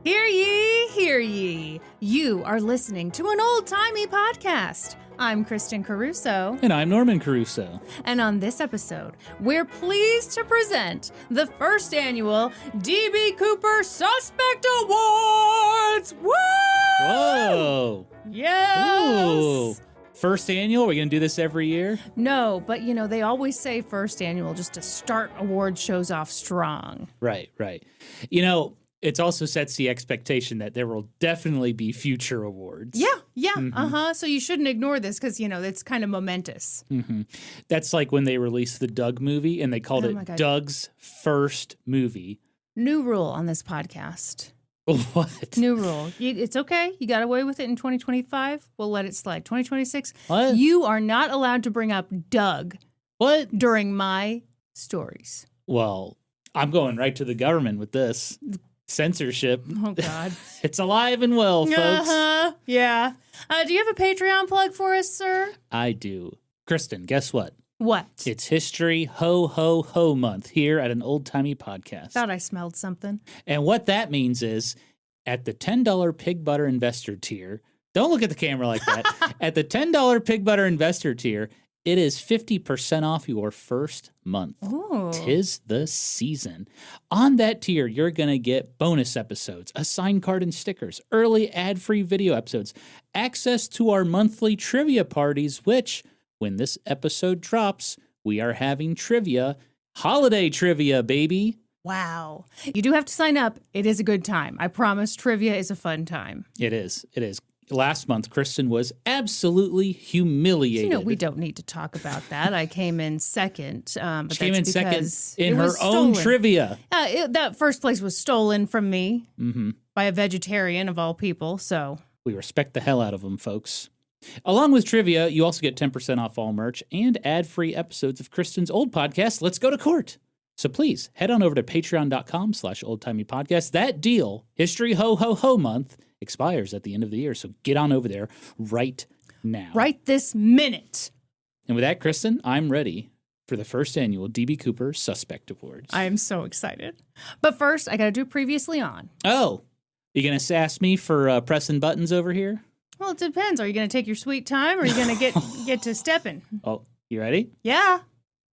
Hear ye, hear ye. You are listening to an old-timey podcast. I'm Kristin Caruso. And I'm Norman Caruso. And on this episode, we're pleased to present the first annual D.B. Cooper Suspect Awards. Woo! Whoa. Yes! Ooh. First annual? We're going to do this every year? No, but they always say first annual just to start award shows off strong. Right. It also sets the expectation that there will definitely be future awards. Yeah. So you shouldn't ignore this because, it's kind of momentous. Mm-hmm. That's like when they released the Doug movie and they called it Doug's first movie. New rule on this podcast. What? New rule. It's okay. You got away with it in 2025. We'll let it slide. 2026. What? You are not allowed to bring up Doug. What? During my stories. Well, I'm going right to the government with this. Censorship. Oh, God. It's alive and well, folks. Yeah. Do you have a Patreon plug for us, sir? I do. Kristin, guess what? What? It's History Ho Ho Ho Month here at an old-timey podcast. Thought I smelled something. And what that means is at the $10 Pig Butter Investor tier, don't look at the camera like that. At the $10 Pig Butter Investor tier, it is 50% off your first month. Ooh. 'Tis the season. On that tier, you're going to get bonus episodes, a sign card and stickers, early ad-free video episodes, access to our monthly trivia parties, which, when this episode drops, we are having trivia. Holiday trivia, baby. Wow. You do have to sign up. It is a good time. I promise trivia is a fun time. It is. Last month, Kristin was absolutely humiliated. We don't need to talk about that. I came in second. But she came in second in her stolen. own trivia. That first place was stolen from me by a vegetarian of all people, so. We respect the hell out of them, folks. Along with trivia, you also get 10% off all merch and ad-free episodes of Kristin's old podcast, Let's Go to Court. So please, head on over to patreon.com/oldtimeypodcast. That deal, History Ho Ho Ho Month, expires at the end of the year, so get on over there right now. Right this minute. And with that, Kristin, I'm ready for the first annual D.B. Cooper Suspect Awards. I am so excited. But first, I got to do previously on. Oh, you going to sass me for pressing buttons over here? Well, it depends. Are you going to take your sweet time or are you going to get to stepping? Oh, you ready? Yeah.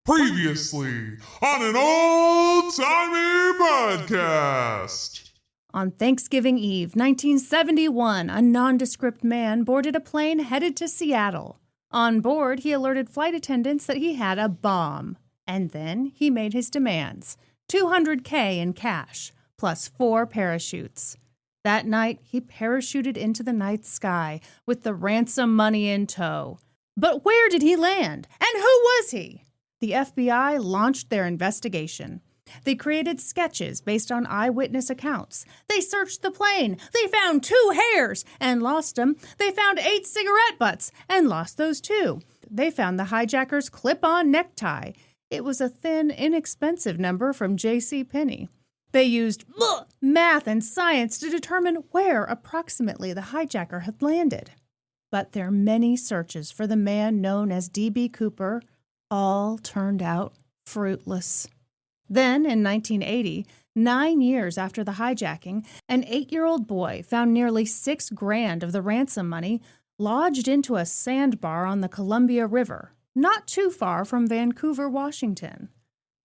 Previously on an old-timey podcast. On Thanksgiving Eve, 1971, a nondescript man boarded a plane headed to Seattle. On board, he alerted flight attendants that he had a bomb. And then he made his demands, $200K in cash, plus 4 parachutes. That night, he parachuted into the night sky with the ransom money in tow. But where did he land? And who was he? The FBI launched their investigation. They created sketches based on eyewitness accounts. They searched the plane. They found 2 hairs and lost them. They found 8 cigarette butts and lost those too. They found the hijacker's clip-on necktie. It was a thin, inexpensive number from J.C. Penney. They used math and science to determine where approximately the hijacker had landed. But their many searches for the man known as D.B. Cooper all turned out fruitless. Then, in 1980, 9 years after the hijacking, an 8-year-old boy found nearly $6 grand of the ransom money lodged into a sandbar on the Columbia River, not too far from Vancouver, Washington,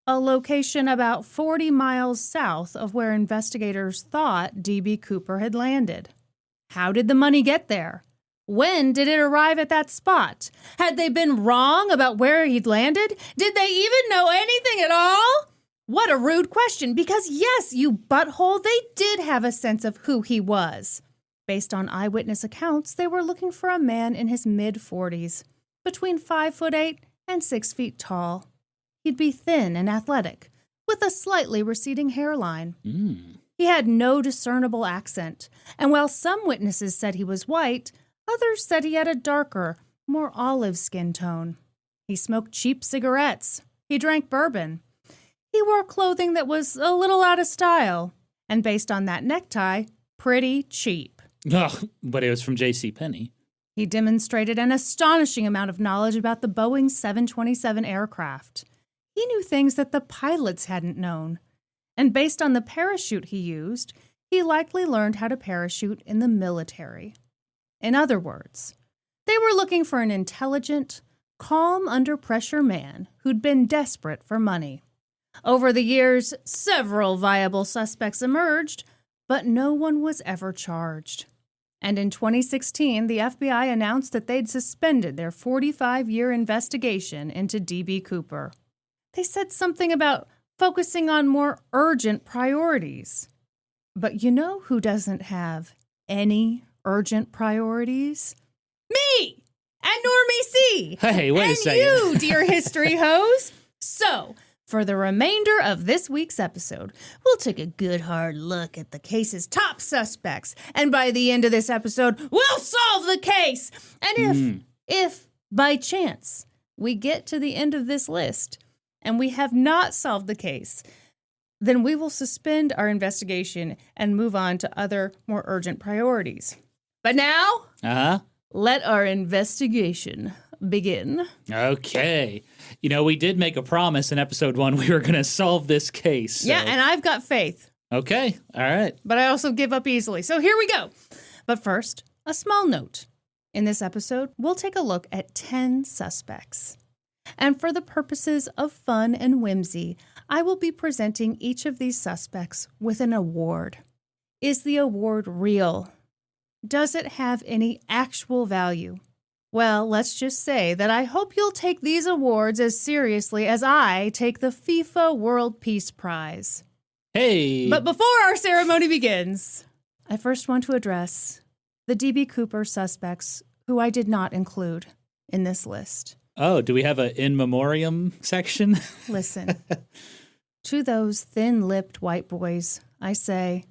a location about 40 miles south of where investigators thought D.B. Cooper had landed. How did the money get there? When did it arrive at that spot? Had they been wrong about where he'd landed? Did they even know anything at all? What a rude question, because yes, you butthole, they did have a sense of who he was. Based on eyewitness accounts, they were looking for a man in his mid-40s, between 5'8" and 6 feet tall. He'd be thin and athletic, with a slightly receding hairline. He had no discernible accent, and while some witnesses said he was white, others said he had a darker, more olive skin tone. He smoked cheap cigarettes. He drank bourbon. He wore clothing that was a little out of style, and based on that necktie, pretty cheap. But it was from J.C. Penney. He demonstrated an astonishing amount of knowledge about the Boeing 727 aircraft. He knew things that the pilots hadn't known. And based on the parachute he used, he likely learned how to parachute in the military. In other words, they were looking for an intelligent, calm under-pressure man who'd been desperate for money. Over the years, several viable suspects emerged, but no one was ever charged. And in 2016, the FBI announced that they'd suspended their 45-year investigation into D.B. Cooper. They said something about focusing on more urgent priorities. But you know who doesn't have any urgent priorities? Me! And Normie C! Hey, wait a second. And you, dear history hose! So, for the remainder of this week's episode, we'll take a good hard look at the case's top suspects. And by the end of this episode, we'll solve the case! And if by chance, we get to the end of this list and we have not solved the case, then we will suspend our investigation and move on to other more urgent priorities. But now, let our investigation begin. Okay. You know, we did make a promise in episode 1 we were going to solve this case. So. Yeah, and I've got faith. Okay. All right. But I also give up easily. So here we go. But first, a small note. In this episode, we'll take a look at 10 suspects. And for the purposes of fun and whimsy, I will be presenting each of these suspects with an award. Is the award real? Does it have any actual value? Well, let's just say that I hope you'll take these awards as seriously as I take the FIFA World Peace Prize. Hey! But before our ceremony begins, I first want to address the D.B. Cooper suspects who I did not include in this list. Oh, do we have an in memoriam section? Listen, to those thin-lipped white boys, I say,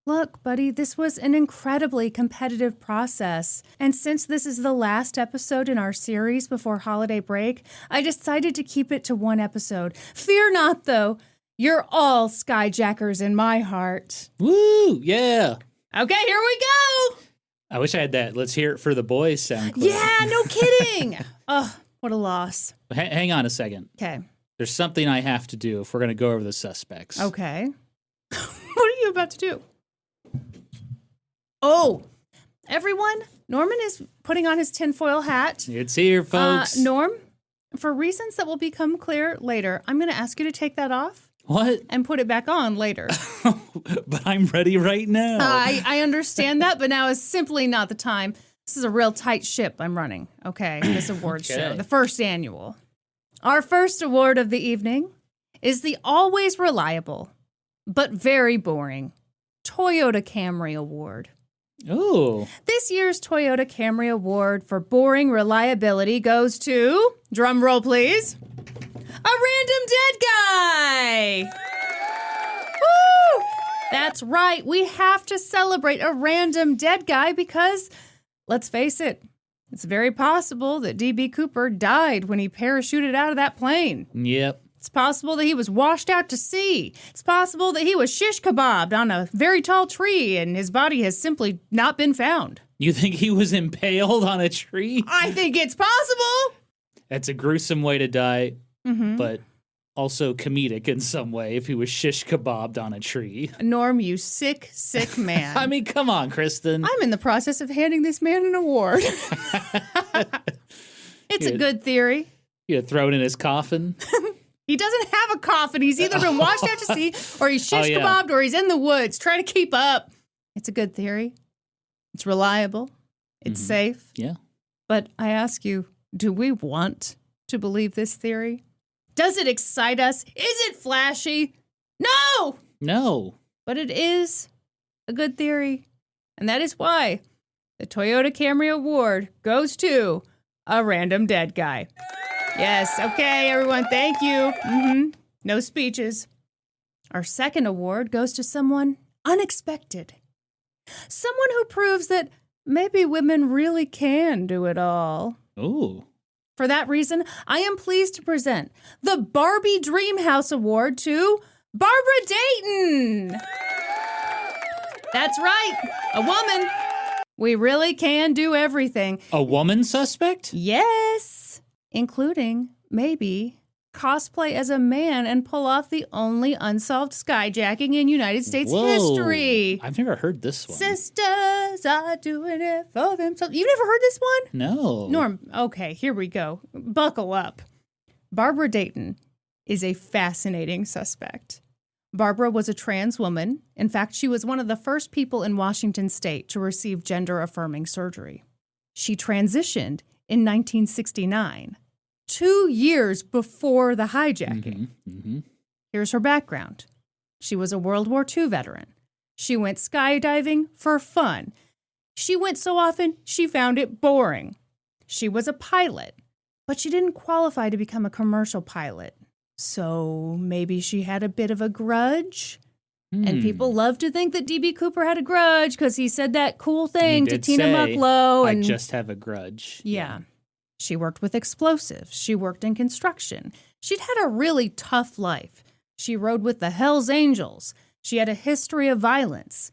look, buddy, this was an incredibly competitive process. And since this is the last episode in our series before holiday break, I decided to keep it to one episode. Fear not, though. You're all skyjackers in my heart. Woo! Yeah! Okay, here we go! I wish I had that "Let's Hear It for the Boys" sound clip. Yeah, no kidding! Oh, what a loss. Hang on a second. Okay. There's something I have to do if we're going to go over the suspects. Okay. What are you about to do? Oh, everyone, Norman is putting on his tinfoil hat. It's here, folks. Norm, for reasons that will become clear later, I'm going to ask you to take that off. What? And put it back on later. But I'm ready right now. I understand that, but now is simply not the time. This is a real tight ship I'm running, okay, this awards show, the first annual. Our first award of the evening is the always reliable, but very boring, Toyota Camry Award. Ooh. This year's Toyota Camry Award for boring reliability goes to, drum roll please, a random dead guy! Woo! That's right, we have to celebrate a random dead guy because, let's face it, it's very possible that D.B. Cooper died when he parachuted out of that plane. Yep. It's possible that he was washed out to sea. It's possible that he was shish kebabbed on a very tall tree and his body has simply not been found. You think he was impaled on a tree? I think it's possible. That's a gruesome way to die, but also comedic in some way if he was shish kebabbed on a tree. Norm, you sick, sick man. I mean, come on, Kristin. I'm in the process of handing this man an award. It's a good theory. You throw it in his coffin? He doesn't have a coffin. He's either been washed out to sea or he's shish kebabbed or he's in the woods. Try to keep up. It's a good theory. It's reliable. It's safe. Yeah. But I ask you, do we want to believe this theory? Does it excite us? Is it flashy? No! No. But it is a good theory. And that is why the Toyota Camry Award goes to a random dead guy. Yes, okay, everyone, thank you. No speeches. Our second award goes to someone unexpected. Someone who proves that maybe women really can do it all. Ooh. For that reason, I am pleased to present the Barbie Dreamhouse Award to Barbara Dayton. That's right, a woman. We really can do everything. A woman suspect? Yes, including maybe cosplay as a man and pull off the only unsolved skyjacking in United States Whoa. history. I've never heard this one. Sisters are doing it for themselves. You've never heard this one? No. Norm, okay, here we go. Buckle up. Barbara Dayton is a fascinating suspect. Barbara was a trans woman. In fact, she was one of the first people in Washington state to receive gender-affirming surgery. She transitioned in 1969, 2 years before the hijacking. Here's her background. She was a World War II veteran. She went skydiving for fun. She went so often, she found it boring. She was a pilot, but she didn't qualify to become a commercial pilot. So maybe she had a bit of a grudge. And people love to think that D.B. Cooper had a grudge because he said that cool thing to Tina Mucklow. I just have a grudge. Yeah. She worked with explosives. She worked in construction. She'd had a really tough life. She rode with the Hells Angels. She had a history of violence.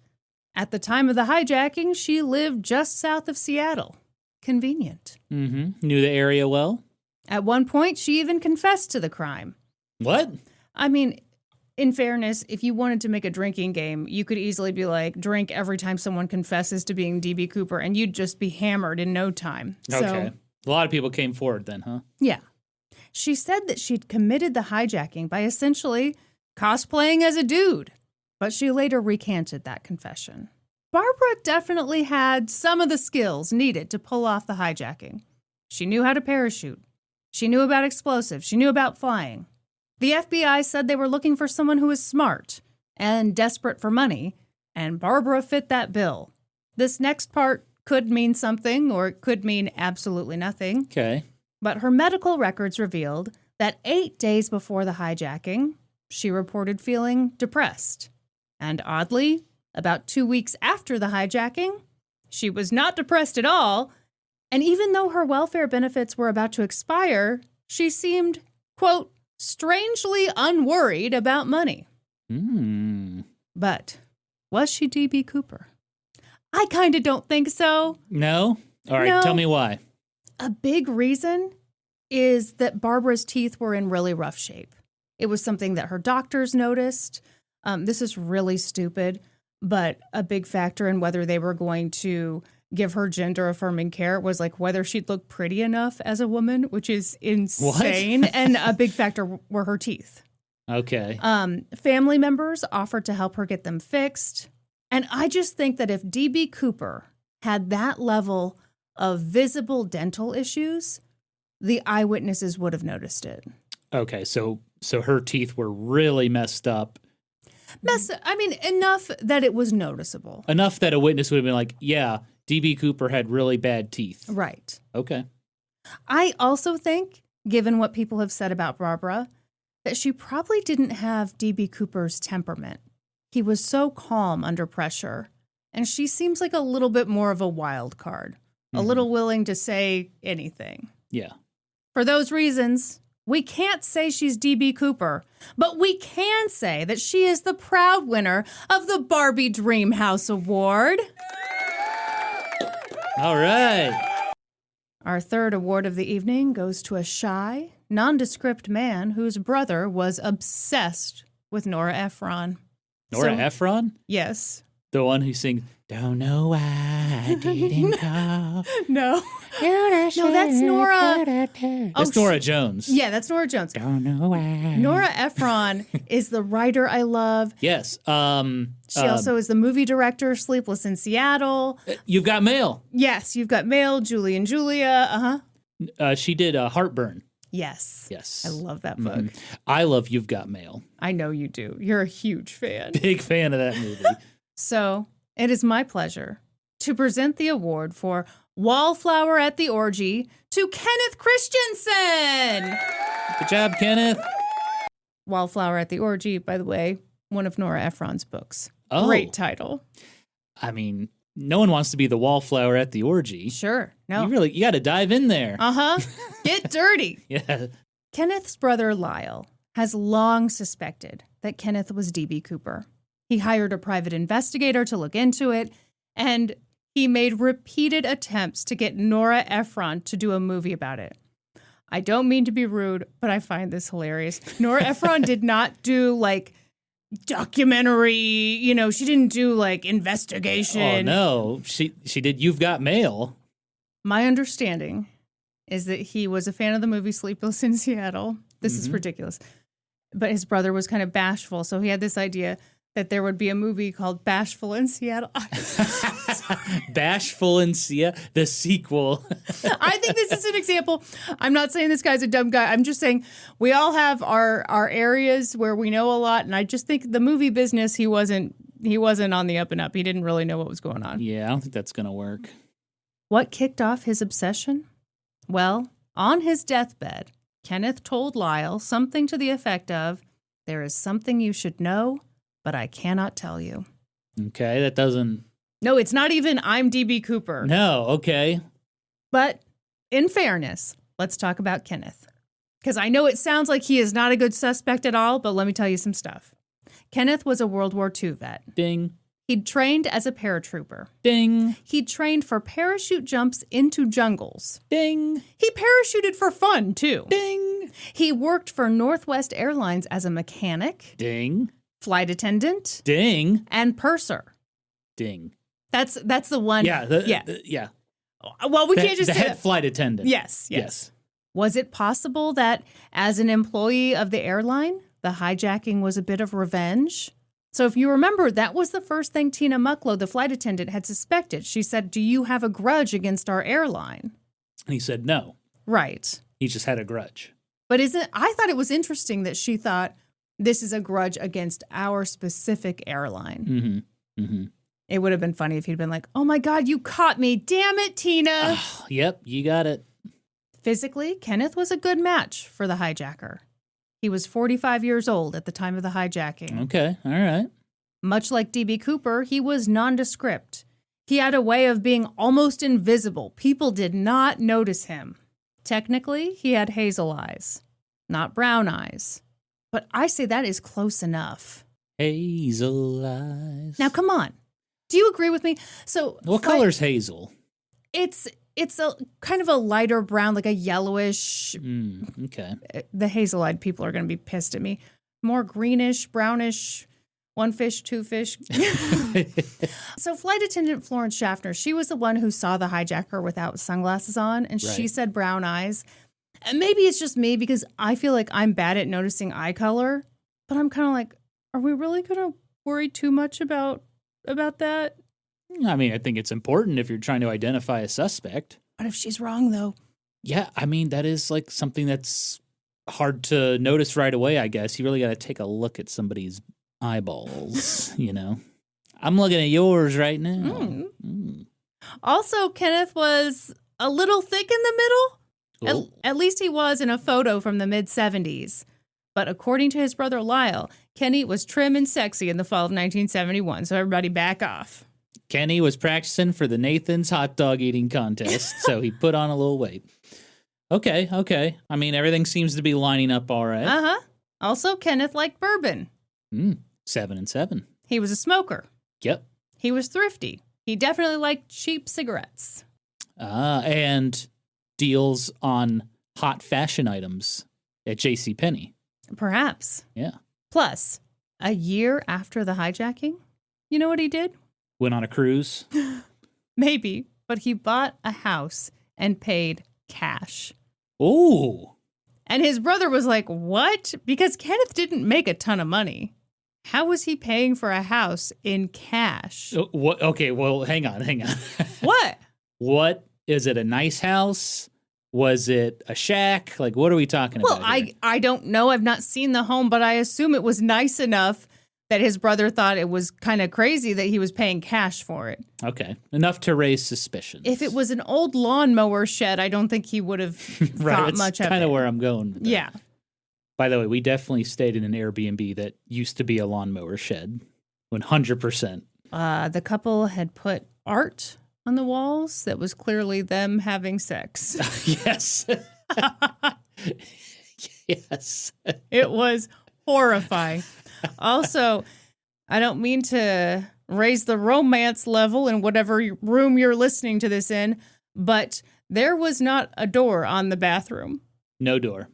At the time of the hijacking, she lived just south of Seattle. Convenient. Knew the area well? At one point, she even confessed to the crime. What? I mean, in fairness, if you wanted to make a drinking game, you could easily be like, drink every time someone confesses to being D.B. Cooper, and you'd just be hammered in no time. Okay. A lot of people came forward then, huh? Yeah. She said that she'd committed the hijacking by essentially cosplaying as a dude, but she later recanted that confession. Barbara definitely had some of the skills needed to pull off the hijacking. She knew how to parachute. She knew about explosives. She knew about flying. The FBI said they were looking for someone who was smart and desperate for money, and Barbara fit that bill. This next part could mean something, or it could mean absolutely nothing. Okay. But her medical records revealed that 8 days before the hijacking, she reported feeling depressed. And oddly, about 2 weeks after the hijacking, she was not depressed at all. And even though her welfare benefits were about to expire, she seemed, quote, strangely unworried about money. But was she D.B. Cooper? I kind of don't think so. No? All right, No. Tell me why. A big reason is that Barbara's teeth were in really rough shape. It was something that her doctors noticed. This is really stupid, but a big factor in whether they were going to give her gender-affirming care was like whether she'd look pretty enough as a woman, which is insane. And a big factor were her teeth. Okay. Family members offered to help her get them fixed. And I just think that if D.B. Cooper had that level of visible dental issues, the eyewitnesses would have noticed it. Okay, so her teeth were really messed up. Enough that it was noticeable. Enough that a witness would have been like, yeah, D.B. Cooper had really bad teeth. Right. Okay. I also think, given what people have said about Barbara, that she probably didn't have D.B. Cooper's temperament. He was so calm under pressure, and she seems like a little bit more of a wild card, a little willing to say anything. Yeah. For those reasons, we can't say she's D.B. Cooper, but we can say that she is the proud winner of the Barbie Dreamhouse Award. All right. Our third award of the evening goes to a shy, nondescript man whose brother was obsessed with Nora Ephron. Nora Ephron? Yes. The one who sings, "Don't know why I didn't call." No. No, that's Nora. That's Nora Jones. Yeah, that's Nora Jones. Don't know why. Nora Ephron is the writer I love. Yes. She also is the movie director, Sleepless in Seattle. You've Got Mail. Yes, You've Got Mail, Julie and Julia. She did Heartburn. Yes. Yes. I love that book. I love You've Got Mail. I know you do. You're a huge fan. Big fan of that movie. So, it is my pleasure to present the award for Wallflower at the Orgy to Kenneth Christensen. Good job, Kenneth. Wallflower at the Orgy, by the way, one of Nora Ephron's books. Oh. Great title. I mean, no one wants to be the wallflower at the orgy. Sure. No. You got to dive in there. Get dirty. Yeah. Kenneth's brother, Lyle, has long suspected that Kenneth was D.B. Cooper. He hired a private investigator to look into it, and he made repeated attempts to get Nora Ephron to do a movie about it. I don't mean to be rude, but I find this hilarious. Nora Ephron did not do like documentary, she didn't do like investigation. Oh no, she did You've Got Mail. My understanding is that he was a fan of the movie Sleepless in Seattle. This is ridiculous. But his brother was kind of bashful, so he had this idea that there would be a movie called Bashful in Seattle. Bashful in Seattle, the sequel. I think this is an example. I'm not saying this guy's a dumb guy. I'm just saying we all have our areas where we know a lot, and I just think the movie business, he wasn't on the up and up. He didn't really know what was going on. Yeah, I don't think that's going to work. What kicked off his obsession? Well, on his deathbed, Kenneth told Lyle something to the effect of, "There is something you should know, but I cannot tell you." Okay, that doesn't... No, it's not even I'm DB Cooper. No, okay. But in fairness, let's talk about Kenneth. Because I know it sounds like he is not a good suspect at all, but let me tell you some stuff. Kenneth was a World War II vet. Ding. He'd trained as a paratrooper. Ding. He'd trained for parachute jumps into jungles. Ding. He parachuted for fun, too. Ding. He worked for Northwest Airlines as a mechanic. Ding. Flight attendant. Ding. And purser. Ding. That's the one. Yeah. Yeah. Well, we can't just the say head that. flight attendant. Yes. Was it possible that as an employee of the airline, the hijacking was a bit of revenge? So if you remember, that was the first thing Tina Mucklow, the flight attendant, had suspected. She said, "Do you have a grudge against our airline?" And he said no. Right. He just had a grudge. But I thought it was interesting that she thought this is a grudge against our specific airline. Mm-hmm. Mm-hmm. It would have been funny if he'd been like, "Oh my God, you caught me. Damn it, Tina." Yep, you got it. Physically, Kenneth was a good match for the hijacker. He was 45 years old at the time of the hijacking. Okay, all right. Much like D.B. Cooper, he was nondescript. He had a way of being almost invisible. People did not notice him. Technically, he had hazel eyes, not brown eyes. But I say that is close enough. Hazel eyes. Now, come on. Do you agree with me? So, what color's hazel? It's a kind of a lighter brown, like a yellowish. Okay. The hazel-eyed people are going to be pissed at me. More greenish, brownish, one fish, two fish. So flight attendant Florence Schaffner, she was the one who saw the hijacker without sunglasses on, and she said brown eyes. And maybe it's just me because I feel like I'm bad at noticing eye color, but I'm kind of like, are we really going to worry too much about that? I mean, I think it's important if you're trying to identify a suspect. What if she's wrong, though? Yeah, I mean, that is like something that's hard to notice right away, I guess. You really got to take a look at somebody's eyeballs, I'm looking at yours right now. Also, Kenneth was a little thick in the middle. At least he was in a photo from the mid-'70s. But according to his brother Lyle, Kenny was trim and sexy in the fall of 1971, so everybody back off. Kenny was practicing for the Nathan's hot dog eating contest, so he put on a little weight. Okay. I mean, everything seems to be lining up all right. Uh-huh. Also, Kenneth liked bourbon. 7 and 7. He was a smoker. Yep. He was thrifty. He definitely liked cheap cigarettes. And deals on hot fashion items at JCPenney. Perhaps. Yeah. Plus, a year after the hijacking, you know what he did? Went on a cruise. Maybe, but he bought a house and paid cash. Ooh. And his brother was like, "What?" Because Kenneth didn't make a ton of money. How was he paying for a house in cash? What? Okay, well, hang on. What? What? Is it a nice house? Was it a shack? Like, what are we talking about? Well, I don't know. I've not seen the home, but I assume it was nice enough that his brother thought it was kind of crazy that he was paying cash for it. Okay. Enough to raise suspicion. If it was an old lawnmower shed, I don't think he would have thought much of it. That's kind of where I'm going with that. Yeah. By the way, we definitely stayed in an Airbnb that used to be a lawnmower shed. 100%. The couple had put art on the walls that was clearly them having sex. Yes. Yes. It was horrifying. Also, I don't mean to raise the romance level in whatever room you're listening to this in, but there was not a door on the bathroom. No door.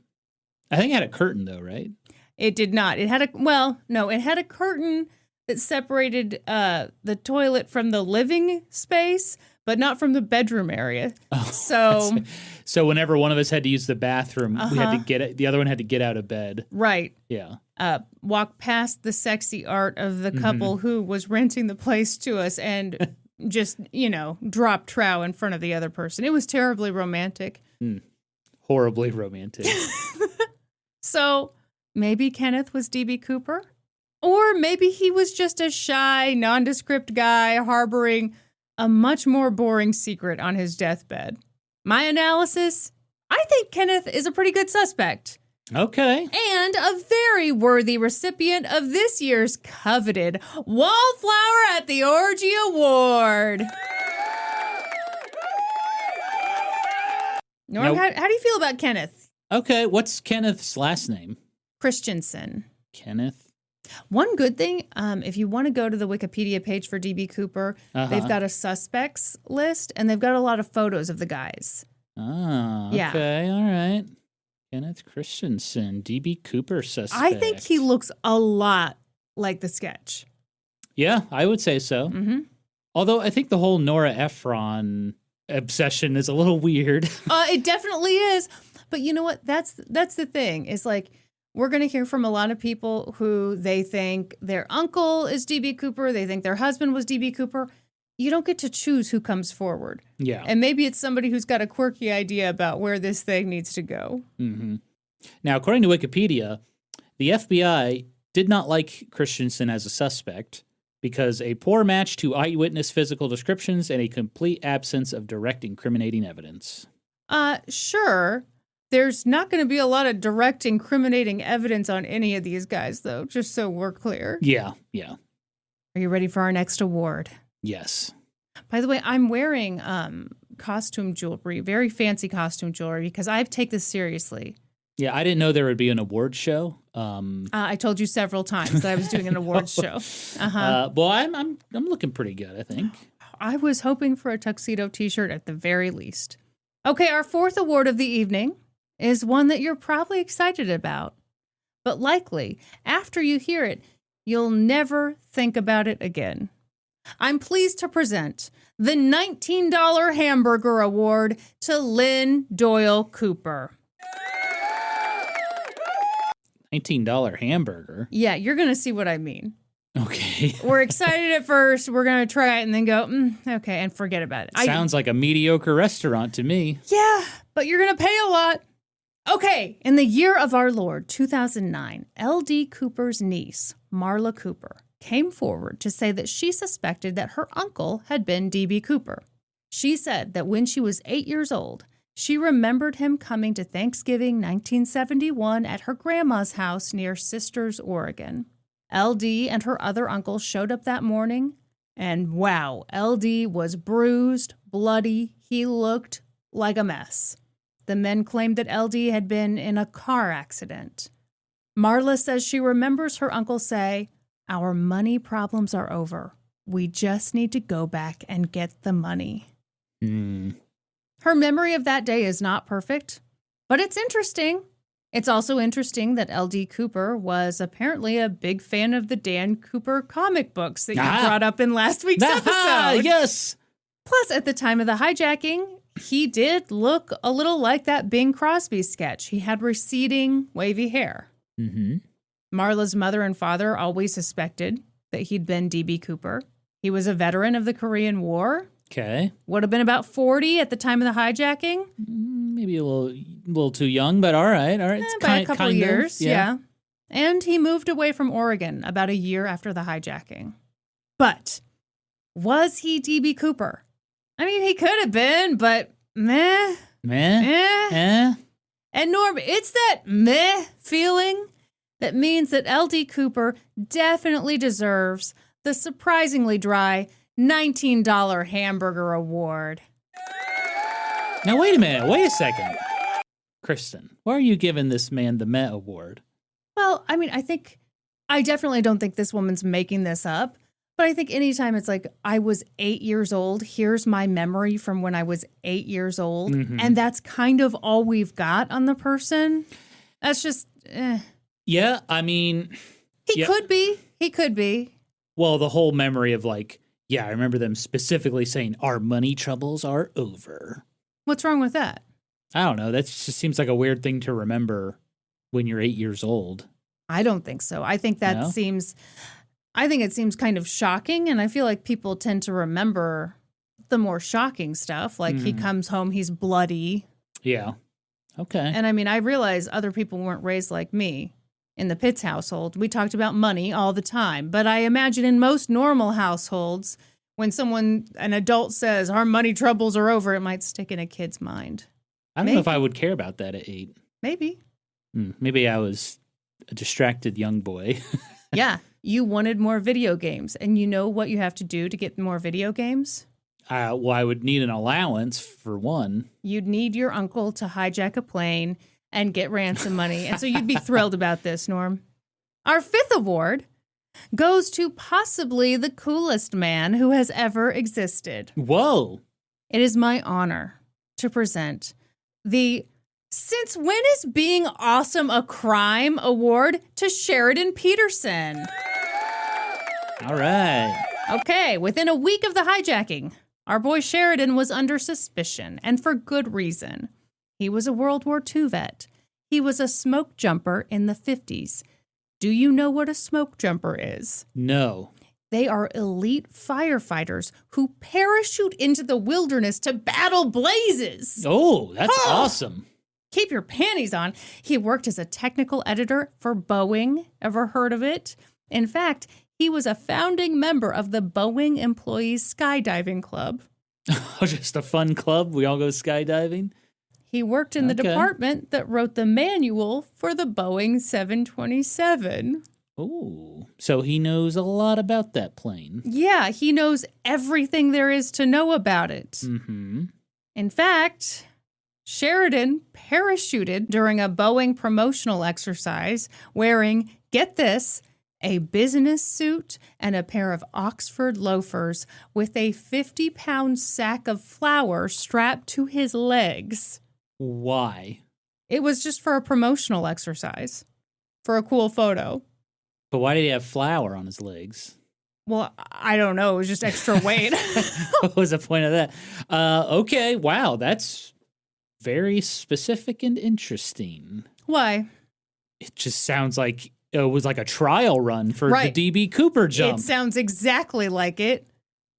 I think it had a curtain, though, right? It did not. It had it had a curtain that separated the toilet from the living space, but not from the bedroom area. Oh, so whenever one of us had to use the bathroom, we had to the other one had to get out of bed. Right. Yeah. Walk past the sexy art of the couple who was renting the place to us and just, drop trow in front of the other person. It was terribly romantic. Horribly romantic. So maybe Kenneth was D.B. Cooper? Or maybe he was just a shy, nondescript guy harboring a much more boring secret on his deathbed. My analysis? I think Kenneth is a pretty good suspect. Okay. And a very worthy recipient of this year's coveted Wallflower at the Orgy Award. Norm, how do you feel about Kenneth? Okay, what's Kenneth's last name? Christensen. Kenneth. One good thing, if you want to go to the Wikipedia page for D.B. Cooper, they've got a suspects list, and they've got a lot of photos of the guys. Ah, okay, Yeah. All right. Kenneth Christensen, D.B. Cooper suspect. I think he looks a lot like the sketch. Yeah, I would say so. Mm-hmm. Although I think the whole Nora Ephron obsession is a little weird. It definitely is. But you know what? That's the thing. Is like, we're going to hear from a lot of people who they think their uncle is D.B. Cooper. They think their husband was D.B. Cooper. You don't get to choose who comes forward. Yeah. And maybe it's somebody who's got a quirky idea about where this thing needs to go. Mm-hmm. Now, according to Wikipedia, the FBI did not like Christensen as a suspect because a poor match to eyewitness physical descriptions and a complete absence of direct incriminating evidence. Sure. There's not going to be a lot of direct incriminating evidence on any of these guys, though, just so we're clear. Yeah. Are you ready for our next award? Yes. By the way, I'm wearing costume jewelry, very fancy costume jewelry, because I take this seriously. Yeah, I didn't know there would be an award show. I told you several times that I was doing an awards show. Well, I'm looking pretty good, I think. I was hoping for a tuxedo T-shirt at the very least. Okay, our fourth award of the evening is one that you're probably excited about. But likely, after you hear it, you'll never think about it again. I'm pleased to present the $19 Hamburger Award to Lynn Doyle Cooper. $19 hamburger? Yeah, you're going to see what I mean. Okay. We're excited at first. We're going to try it and then go, okay, and forget about it. Sounds like a mediocre restaurant to me. Yeah, but you're going to pay a lot. Okay, in the year of our Lord, 2009, L.D. Cooper's niece, Marla Cooper, came forward to say that she suspected that her uncle had been D.B. Cooper. She said that when she was 8 years old, she remembered him coming to Thanksgiving 1971 at her grandma's house near Sisters, Oregon. L.D. and her other uncle showed up that morning, and wow, L.D. was bruised, bloody. He looked like a mess. The men claimed that L.D. had been in a car accident. Marla says she remembers her uncle say, "Our money problems are over. We just need to go back and get the money." Her memory of that day is not perfect, but it's interesting. It's also interesting that L.D. Cooper was apparently a big fan of the Dan Cooper comic books that you brought up in last week's episode. Yes. Plus, at the time of the hijacking, he did look a little like that Bing Crosby sketch. He had receding, wavy hair. Mm-hmm. Marla's mother and father always suspected that he'd been D.B. Cooper. He was a veteran of the Korean War. Okay. Would have been about 40 at the time of the hijacking. Maybe a little too young, but all right. It's by a couple of years, yeah. And he moved away from Oregon about a year after the hijacking. But was he D.B. Cooper? I mean, he could have been, but meh. And Norm, it's that meh feeling that means that L.D. Cooper definitely deserves the surprisingly dry $19 Hamburger Award. Now, wait a minute. Wait a second. Kristin, why are you giving this man the Met Award? Well, I mean, I definitely don't think this woman's making this up, But I think anytime it's like, I was 8 years old, here's my memory from when I was 8 years old, and that's kind of all we've got on the person. That's just, Yeah, I mean... He could be. Well, the whole memory of like, I remember them specifically saying, our money troubles are over. What's wrong with that? I don't know. That just seems like a weird thing to remember when you're 8 years old. I don't think so. I think that it seems kind of shocking, and I feel like people tend to remember the more shocking stuff, like he comes home, he's bloody. Yeah. Okay. And I mean, I realize other people weren't raised like me in the Pitts household. We talked about money all the time, but I imagine in most normal households, when an adult says, our money troubles are over, it might stick in a kid's mind. I don't know if I would care about that at 8. Maybe. Maybe I was a distracted young boy. Yeah. You wanted more video games, and you know what you have to do to get more video games? Well, I would need an allowance for one. You'd need your uncle to hijack a plane and get ransom money. And so you'd be thrilled about this, Norm. Our 5th award goes to possibly the coolest man who has ever existed. Whoa. It is my honor to present the Since When Is Being Awesome a Crime award to Sheridan Peterson. All right. Okay, within a week of the hijacking, our boy Sheridan was under suspicion, and for good reason. He was a World War II vet. He was a smoke jumper in the 50s. Do you know what a smoke jumper is? No. They are elite firefighters who parachute into the wilderness to battle blazes. Oh, that's awesome. Keep your panties on. He worked as a technical editor for Boeing. Ever heard of it? In fact, he was a founding member of the Boeing Employees Skydiving Club. Just a fun club. We all go skydiving. He worked in the department that wrote the manual for the Boeing 727. Oh, so he knows a lot about that plane. Yeah, he knows everything there is to know about it. In fact, Sheridan parachuted during a Boeing promotional exercise wearing, get this, a business suit and a pair of Oxford loafers with a 50-pound sack of flour strapped to his legs. Why? It was just for a promotional exercise, for a cool photo. But why did he have flour on his legs? Well, I don't know. It was just extra weight. What was the point of that? Okay, wow, that's very specific and interesting. Why? It just sounds like it was like a trial run for Right. the DB Cooper jump. It sounds exactly like it.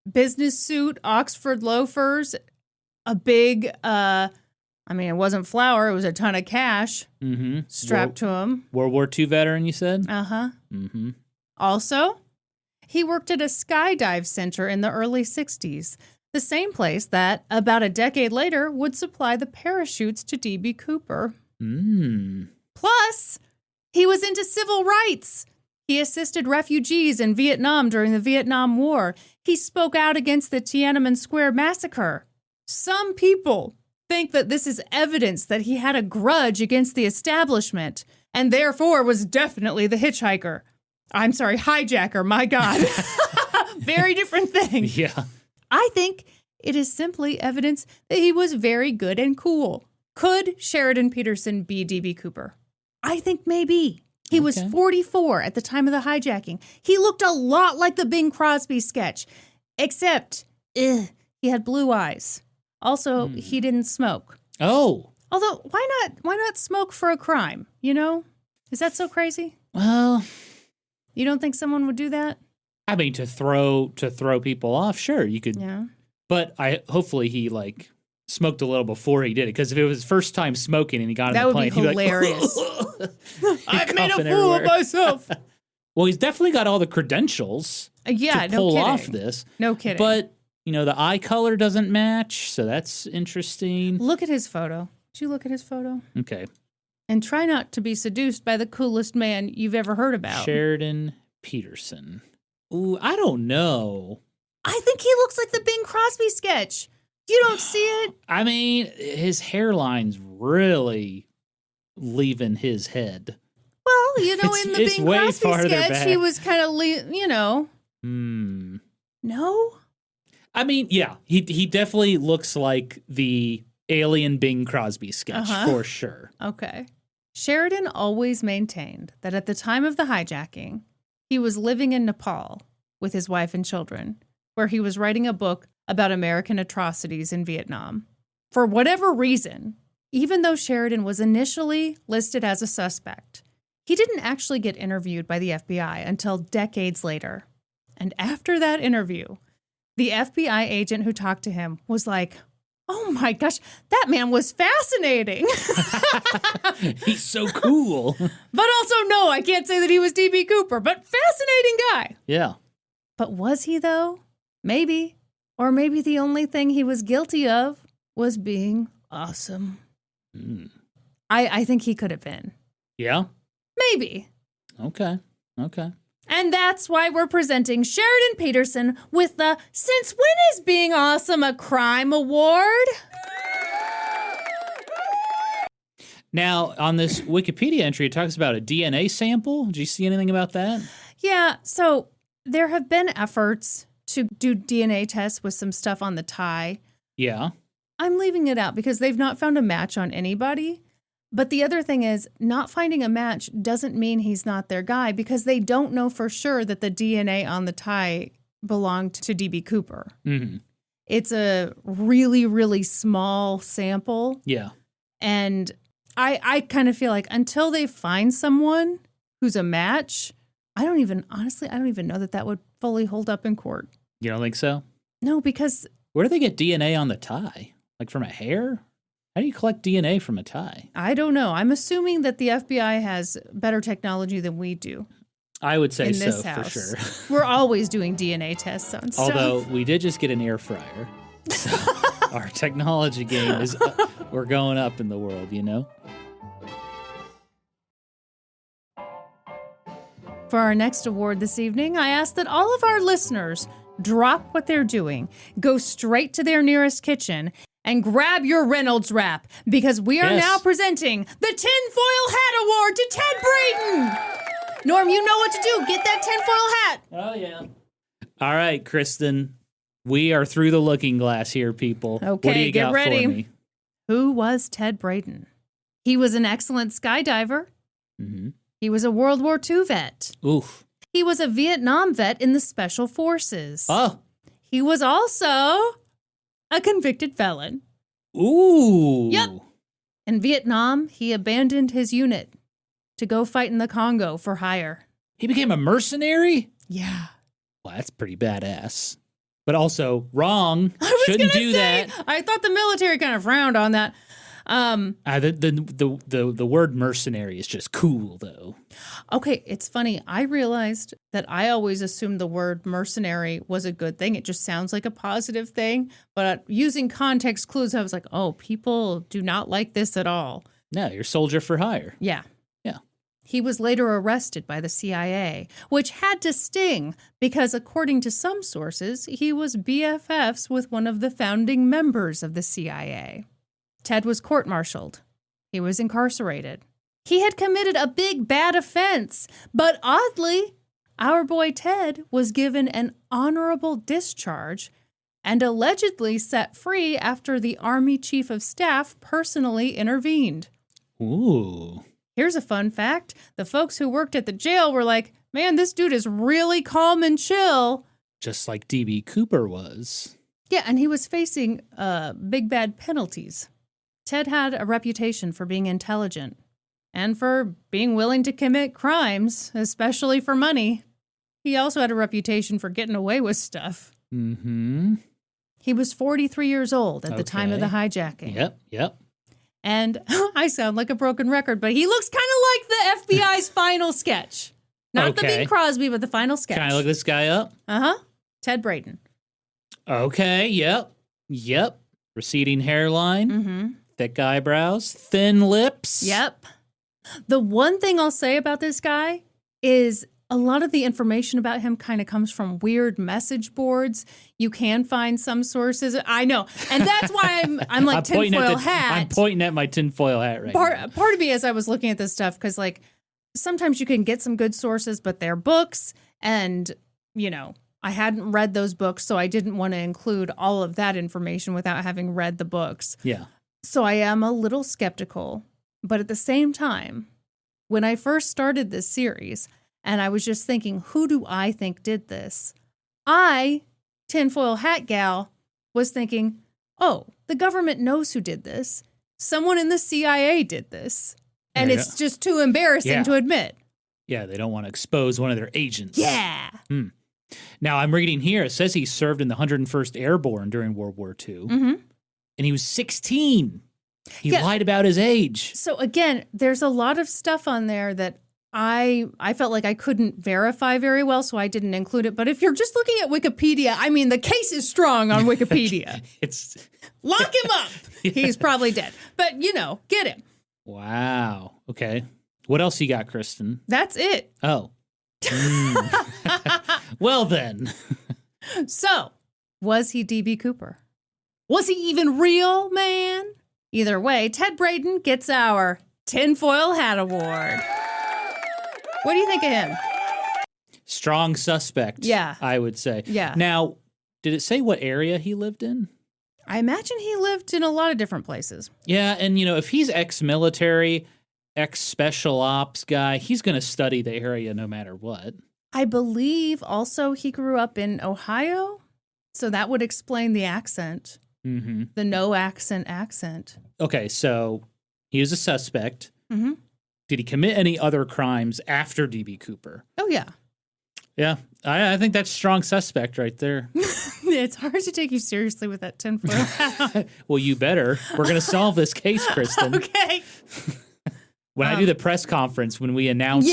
Business suit, Oxford loafers, a big, it wasn't flour. It was a ton of cash strapped to him. World War II veteran, you said? Uh-huh. Also, he worked at a skydive center in the early 60s, the same place that, about a decade later, would supply the parachutes to DB Cooper. Plus, he was into civil rights. He assisted refugees in Vietnam during the Vietnam War. He spoke out against the Tiananmen Square massacre. Some people think that this is evidence that he had a grudge against the establishment and therefore was definitely the hijacker, my God. Very different thing. Yeah. I think it is simply evidence that he was very good and cool. Could Sheridan Peterson be DB Cooper? I think maybe. He was 44 at the time of the hijacking. He looked a lot like the Bing Crosby sketch, except he had blue eyes. Also, he didn't smoke. Oh. Although, why not smoke for a crime, you know? Is that so crazy? Well, you don't think someone would do that? I mean, to throw people off, sure, you could. Yeah. But hopefully he smoked a little before he did it, because if it was his first time smoking and he got in the plane, he'd be hilarious. I've made a fool of myself. Well, he's definitely got all the credentials to pull off this. No kidding. But, the eye color doesn't match, so that's interesting. Look at his photo. Did you look at his photo? Okay. And try not to be seduced by the coolest man you've ever heard about. Sheridan Peterson. Ooh, I don't know. I think he looks like the Bing Crosby sketch. You don't see it? I mean, his hairline's really leaving his head. Well, in the it's Bing way Crosby farther sketch, back. he was kind of, No? I mean, yeah, he definitely looks like the alien Bing Crosby sketch for sure. Okay. Sheridan always maintained that at the time of the hijacking, he was living in Nepal with his wife and children, where he was writing a book about American atrocities in Vietnam. For whatever reason, even though Sheridan was initially listed as a suspect, he didn't actually get interviewed by the FBI until decades later. And after that interview, the FBI agent who talked to him was like, "Oh my gosh, that man was fascinating." He's so cool. But also, no, I can't say that he was D.B. Cooper, but fascinating guy. Yeah. But was he, though? Maybe. Or maybe the only thing he was guilty of was being awesome. I think he could have been. Yeah? Maybe. Okay. And that's why we're presenting Sheridan Peterson with the Since When Is Being Awesome a Crime Award? Now, on this Wikipedia entry, it talks about a DNA sample. Did you see anything about that? Yeah, so there have been efforts to do DNA tests with some stuff on the tie. Yeah. I'm leaving it out because they've not found a match on anybody. But the other thing is, not finding a match doesn't mean he's not their guy because they don't know for sure that the DNA on the tie belonged to D.B. Cooper. Mm-hmm. It's a really, really small sample. Yeah. And I kind of feel like until they find someone who's a match, I don't even know that would fully hold up in court. You don't think so? No, because... Where do they get DNA on the tie? Like from a hair? How do you collect DNA from a tie? I don't know. I'm assuming that the FBI has better technology than we do. I would say in so, this house. for sure. We're always doing DNA tests on stuff. Although we did just get an air fryer. So our technology game is, we're going up in the world, you know? For our next award this evening, I asked that all of our listeners drop what they're doing, go straight to their nearest kitchen, and grab your Reynolds wrap, because we are now presenting the Tinfoil Hat Award to Ted Brayton. Norm, you know what to do. Get that tinfoil hat. Oh, yeah. All right, Kristin. We are through the looking glass here, people. Okay, what do you get got ready. for me? Who was Ted Brayton? He was an excellent skydiver. Mm-hmm. He was a World War II vet. Oof. He was a Vietnam vet in the Special Forces. Oh. He was also a convicted felon. Ooh. Yep. In Vietnam, he abandoned his unit to go fight in the Congo for hire. He became a mercenary? Yeah. Well, that's pretty badass. But also wrong. I was Shouldn't gonna do say, that. I thought the military kind of frowned on that. The word mercenary is just cool, though. Okay, it's funny. I realized that I always assumed the word mercenary was a good thing. It just sounds like a positive thing. But using context clues, I was like, oh, people do not like this at all. No, you're soldier for hire. Yeah. Yeah. He was later arrested by the CIA, which had to sting because, according to some sources, he was BFFs with one of the founding members of the CIA. Ted was court-martialed. He was incarcerated. He had committed a big, bad offense, but oddly, our boy Ted was given an honorable discharge and allegedly set free after the Army Chief of Staff personally intervened. Ooh. Here's a fun fact. The folks who worked at the jail were like, man, this dude is really calm and chill. Just like D.B. Cooper was. Yeah, and he was facing big, bad penalties. Ted had a reputation for being intelligent and for being willing to commit crimes, especially for money. He also had a reputation for getting away with stuff. Mm-hmm. He was 43 years old at the time of the hijacking. Yep. And I sound like a broken record, but he looks kind of like the FBI's final sketch. Not the Bing Crosby, but the final sketch. Can I look this guy up? Uh-huh. Ted Brayton. Okay, yep. Receding hairline. Mm-hmm. Thick eyebrows, thin lips. Yep. The one thing I'll say about this guy is a lot of the information about him kind of comes from weird message boards. You can find some sources. I know. And that's why I'm like tinfoil hat. I'm pointing at my tinfoil hat right now. Part of me as I was looking at this stuff, because like sometimes you can get some good sources, but they're books and, you know, I hadn't read those books, so I didn't want to include all of that information without having read the books. Yeah. So I am a little skeptical. But at the same time, when I first started this series, and I was just thinking, who do I think did this? I, tinfoil hat gal, was thinking, oh, the government knows who did this. Someone in the CIA did this. And it's just too embarrassing to admit. Yeah, they don't want to expose one of their agents. Yeah. Now, I'm reading here, it says he served in the 101st Airborne during World War II. Mm-hmm. And he was 16. He lied about his age. So again, there's a lot of stuff on there that I felt like I couldn't verify very well, so I didn't include it. But if you're just looking at Wikipedia, I mean, the case is strong on Wikipedia. Lock him up. Yeah. He's probably dead. But, get him. Wow. Okay. What else you got, Kristin? That's it. Oh. Well, then. So, was he D.B. Cooper? Was he even real, man? Either way, Ted Braden gets our Tinfoil Hat Award. What do you think of him? Strong suspect, I would say. Yeah. Now, did it say what area he lived in? I imagine he lived in a lot of different places. Yeah, and, if he's ex-military, ex-special ops guy, he's going to study the area no matter what. I believe also he grew up in Ohio, so that would explain the accent. Mm-hmm. The no accent. Okay, so he was a suspect. Mm-hmm. Did he commit any other crimes after D.B. Cooper? Oh, yeah. Yeah, I think that's strong suspect right there. It's hard to take you seriously with that tinfoil hat. Well, you better. We're going to solve this case, Kristin. Okay. When I do the press conference, when we announce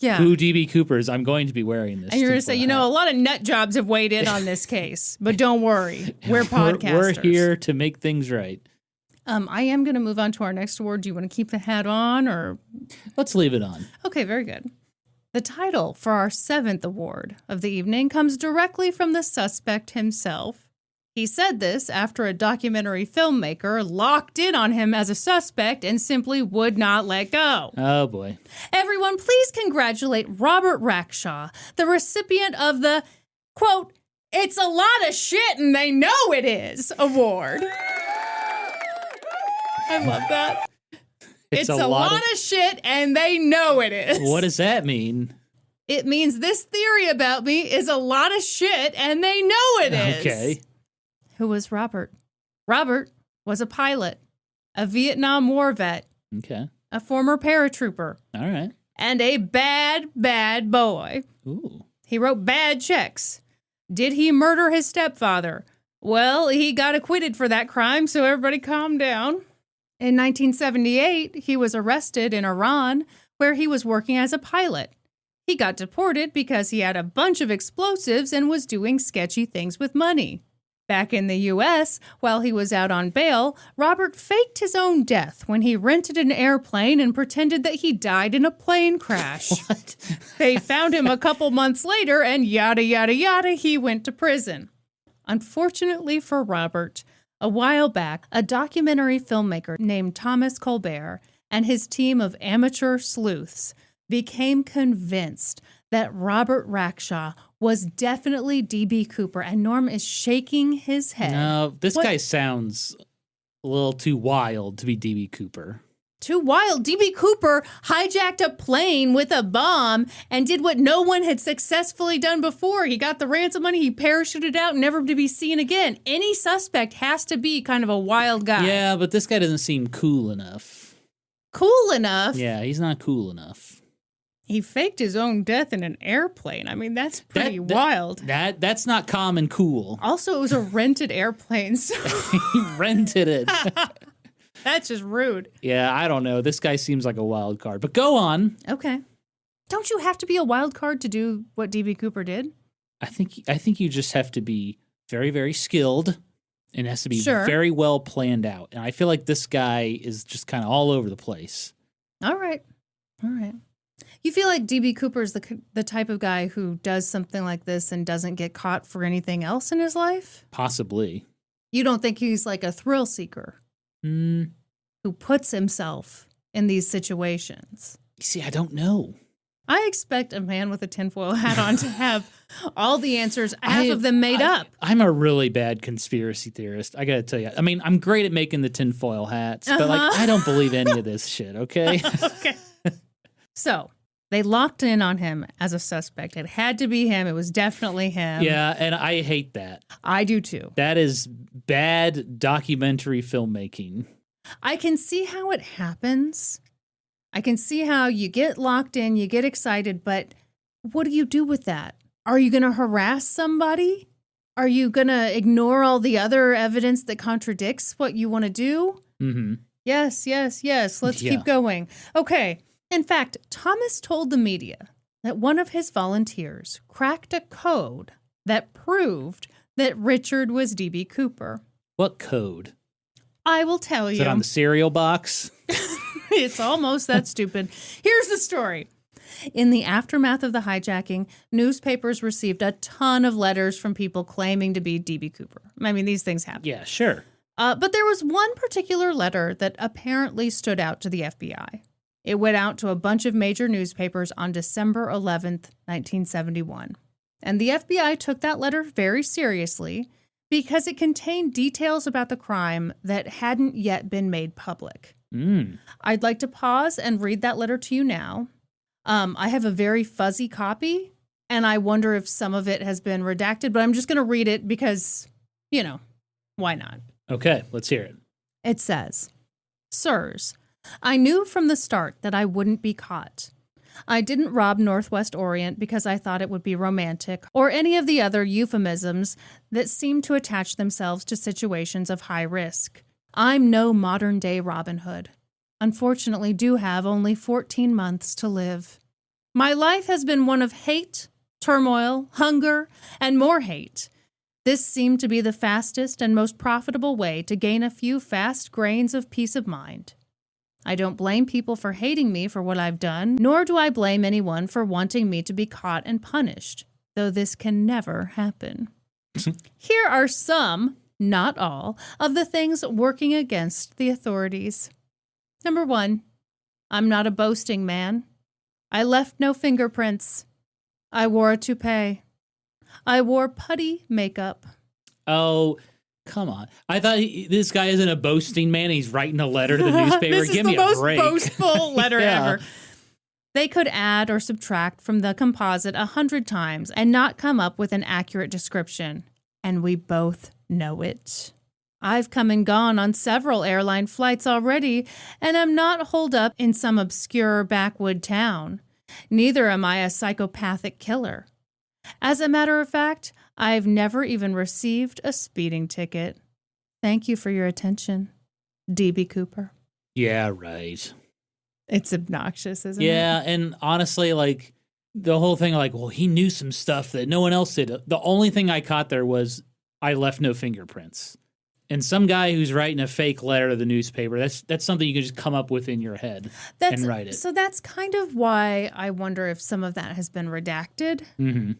who D.B. Cooper is, I'm going to be wearing this. And you're going to say, a lot of nut jobs have weighed in on this case. But don't worry. We're podcasters. We're here to make things right. I am going to move on to our next award. Do you want to keep the hat on or? Let's leave it on. Okay, very good. The title for our 7th award of the evening comes directly from the suspect himself. He said this after a documentary filmmaker locked in on him as a suspect and simply would not let go. Oh, boy. Everyone, please congratulate Robert Rackshaw, the recipient of the, quote, "It's a lot of shit and they know it is" award. I love that. It's a lot of shit and they know it is. What does that mean? It means this theory about me is a lot of shit and they know it is. Okay. Who was Robert? Robert was a pilot, a Vietnam War vet, a former paratrooper, all right, and a bad, bad boy. Ooh. He wrote bad checks. Did he murder his stepfather? Well, he got acquitted for that crime, so everybody calm down. In 1978, he was arrested in Iran, where he was working as a pilot. He got deported because he had a bunch of explosives and was doing sketchy things with money. Back in the U.S., while he was out on bail, Robert faked his own death when he rented an airplane and pretended that he died in a plane crash. What? They found him a couple months later and yada, yada, yada, he went to prison. Unfortunately for Robert, a while back, a documentary filmmaker named Thomas Colbert and his team of amateur sleuths became convinced that Robert Rackshaw was definitely D.B. Cooper, and Norm is shaking his head. No, this guy sounds a little too wild to be D.B. Cooper. Too wild. D.B. Cooper hijacked a plane with a bomb and did what no one had successfully done before. He got the ransom money, he parachuted out, never to be seen again. Any suspect has to be kind of a wild guy. Yeah, but this guy doesn't seem cool enough. Cool enough? Yeah, he's not cool enough. He faked his own death in an airplane. I mean, that's pretty wild. That's not common cool. Also, it was a rented airplane. So He rented it. That's just rude. Yeah, I don't know. This guy seems like a wild card. But go on. Okay. Don't you have to be a wild card to do what D.B. Cooper did? I think you just have to be very, very skilled, and it has to be very well planned out. And I feel like this guy is just kind of all over the place. All right. You feel like D.B. Cooper is the type of guy who does something like this and doesn't get caught for anything else in his life? Possibly. You don't think he's like a thrill seeker who puts himself in these situations? See, I don't know. I expect a man with a tinfoil hat on to have all the answers, half of them made up. I'm a really bad conspiracy theorist. I got to tell you. I mean, I'm great at making the tinfoil hats, but I don't believe any of this shit, okay? Okay. So they locked in on him as a suspect. It had to be him. It was definitely him. Yeah, and I hate that. I do too. That is bad documentary filmmaking. I can see how it happens. I can see how you get locked in, you get excited, but what do you do with that? Are you going to harass somebody? Are you going to ignore all the other evidence that contradicts what you want to do? Mm-hmm. Yes. Let's keep going. Okay. In fact, Thomas told the media that one of his volunteers cracked a code that proved that Richard was D.B. Cooper. What code? I will tell you. Is it on the cereal box? It's almost that stupid. Here's the story. In the aftermath of the hijacking, newspapers received a ton of letters from people claiming to be D.B. Cooper. I mean, these things happen. Yeah, sure. But there was one particular letter that apparently stood out to the FBI. It went out to a bunch of major newspapers on December 11th, 1971. And the FBI took that letter very seriously because it contained details about the crime that hadn't yet been made public. I'd like to pause and read that letter to you now. I have a very fuzzy copy, and I wonder if some of it has been redacted, but I'm just going to read it because, why not? Okay, let's hear it. It says, "Sirs, I knew from the start that I wouldn't be caught. I didn't rob Northwest Orient because I thought it would be romantic or any of the other euphemisms that seem to attach themselves to situations of high risk. I'm no modern-day Robin Hood. Unfortunately, do have only 14 months to live. My life has been one of hate, turmoil, hunger, and more hate. This seemed to be the fastest and most profitable way to gain a few fast grains of peace of mind. I don't blame people for hating me for what I've done, nor do I blame anyone for wanting me to be caught and punished, though this can never happen. Here are some, not all, of the things working against the authorities. Number 1, I'm not a boasting man. I left no fingerprints. I wore a toupee. I wore putty makeup." Oh, come on. I thought this guy isn't a boasting man. He's writing a letter to the newspaper. Give me a break. This is the most boastful letter Yeah. ever. They could add or subtract from the composite 100 times and not come up with an accurate description. And we both know it. I've come and gone on several airline flights already, and I'm not holed up in some obscure backwood town. Neither am I a psychopathic killer. As a matter of fact, I've never even received a speeding ticket. Thank you for your attention, D.B. Cooper. Yeah, right. It's obnoxious, isn't it? Yeah, and honestly, the whole thing, well, he knew some stuff that no one else did. The only thing I caught there was I left no fingerprints. And some guy who's writing a fake letter to the newspaper, that's something you can just come up with in your head and write it. So that's kind of why I wonder if some of that has been redacted. Mm-hmm.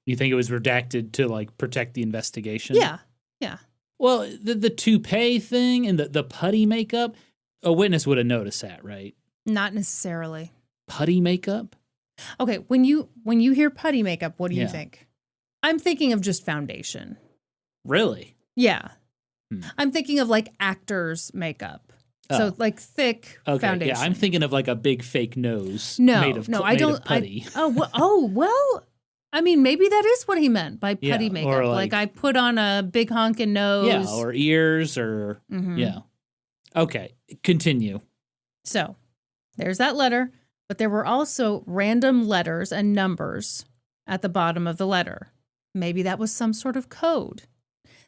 You think it was redacted to, protect the investigation? Yeah. Well, the toupee thing and the putty makeup, a witness would have noticed that, right? Not necessarily. Putty makeup? Okay, when you hear putty makeup, what do you think? I'm thinking of just foundation. Really? Yeah. I'm thinking of actors' makeup. So thick foundation. Yeah, I'm thinking of a big fake nose made of putty. Well, I mean, maybe that is what he meant by putty makeup. Or I put on a big honking nose. Yeah, or ears or yeah. Okay, continue. So, there's that letter, but there were also random letters and numbers at the bottom of the letter. Maybe that was some sort of code.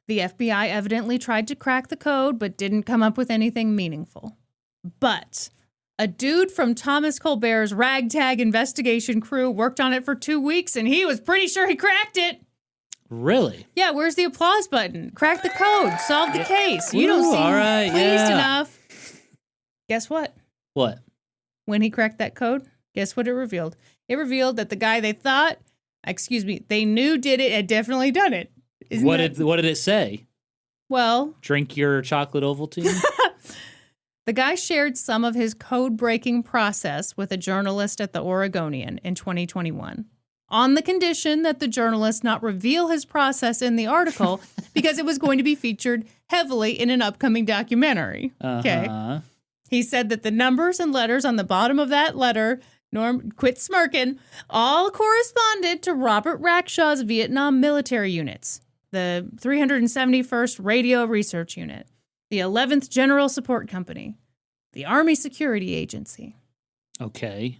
The FBI evidently tried to crack the code, but didn't come up with anything meaningful. But a dude from Thomas Colbert's ragtag investigation crew worked on it for 2 weeks, and he was pretty sure he cracked it. Really? Yeah, where's the applause button? Crack the code. Solve the case. You don't seem pleased enough. Guess what? What? When he cracked that code, guess what it revealed? It revealed that the guy they knew did it had definitely done it. What did it say? Well, drink your chocolate Ovaltine? The guy shared some of his code-breaking process with a journalist at the Oregonian in 2021, on the condition that the journalist not reveal his process in the article because it was going to be featured heavily in an upcoming documentary. Okay. He said that the numbers and letters on the bottom of that letter, Norm, quit smirking, all corresponded to Robert Rackshaw's Vietnam military units, the 371st Radio Research Unit, the 11th General Support Company, the Army Security Agency. Okay.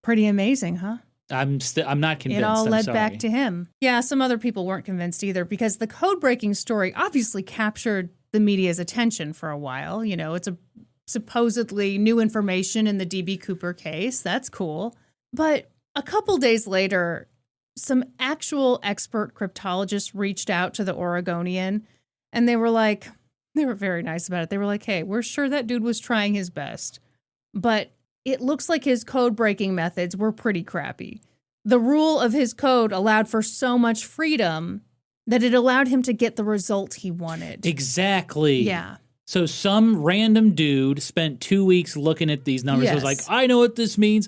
Pretty amazing, huh? I'm not convinced. It all I'm led sorry. back to him. Yeah, some other people weren't convinced either because the code-breaking story obviously captured the media's attention for a while. You know, it's a supposedly new information in the D.B. Cooper case. That's cool. But a couple days later, some actual expert cryptologists reached out to the Oregonian, and they were very nice about it. They were like, hey, we're sure that dude was trying his best, but it looks like his code-breaking methods were pretty crappy. The rule of his code allowed for so much freedom that it allowed him to get the result he wanted. Exactly. Yeah. So some random dude spent 2 weeks looking at these numbers. Yes. Was like, I know what this means.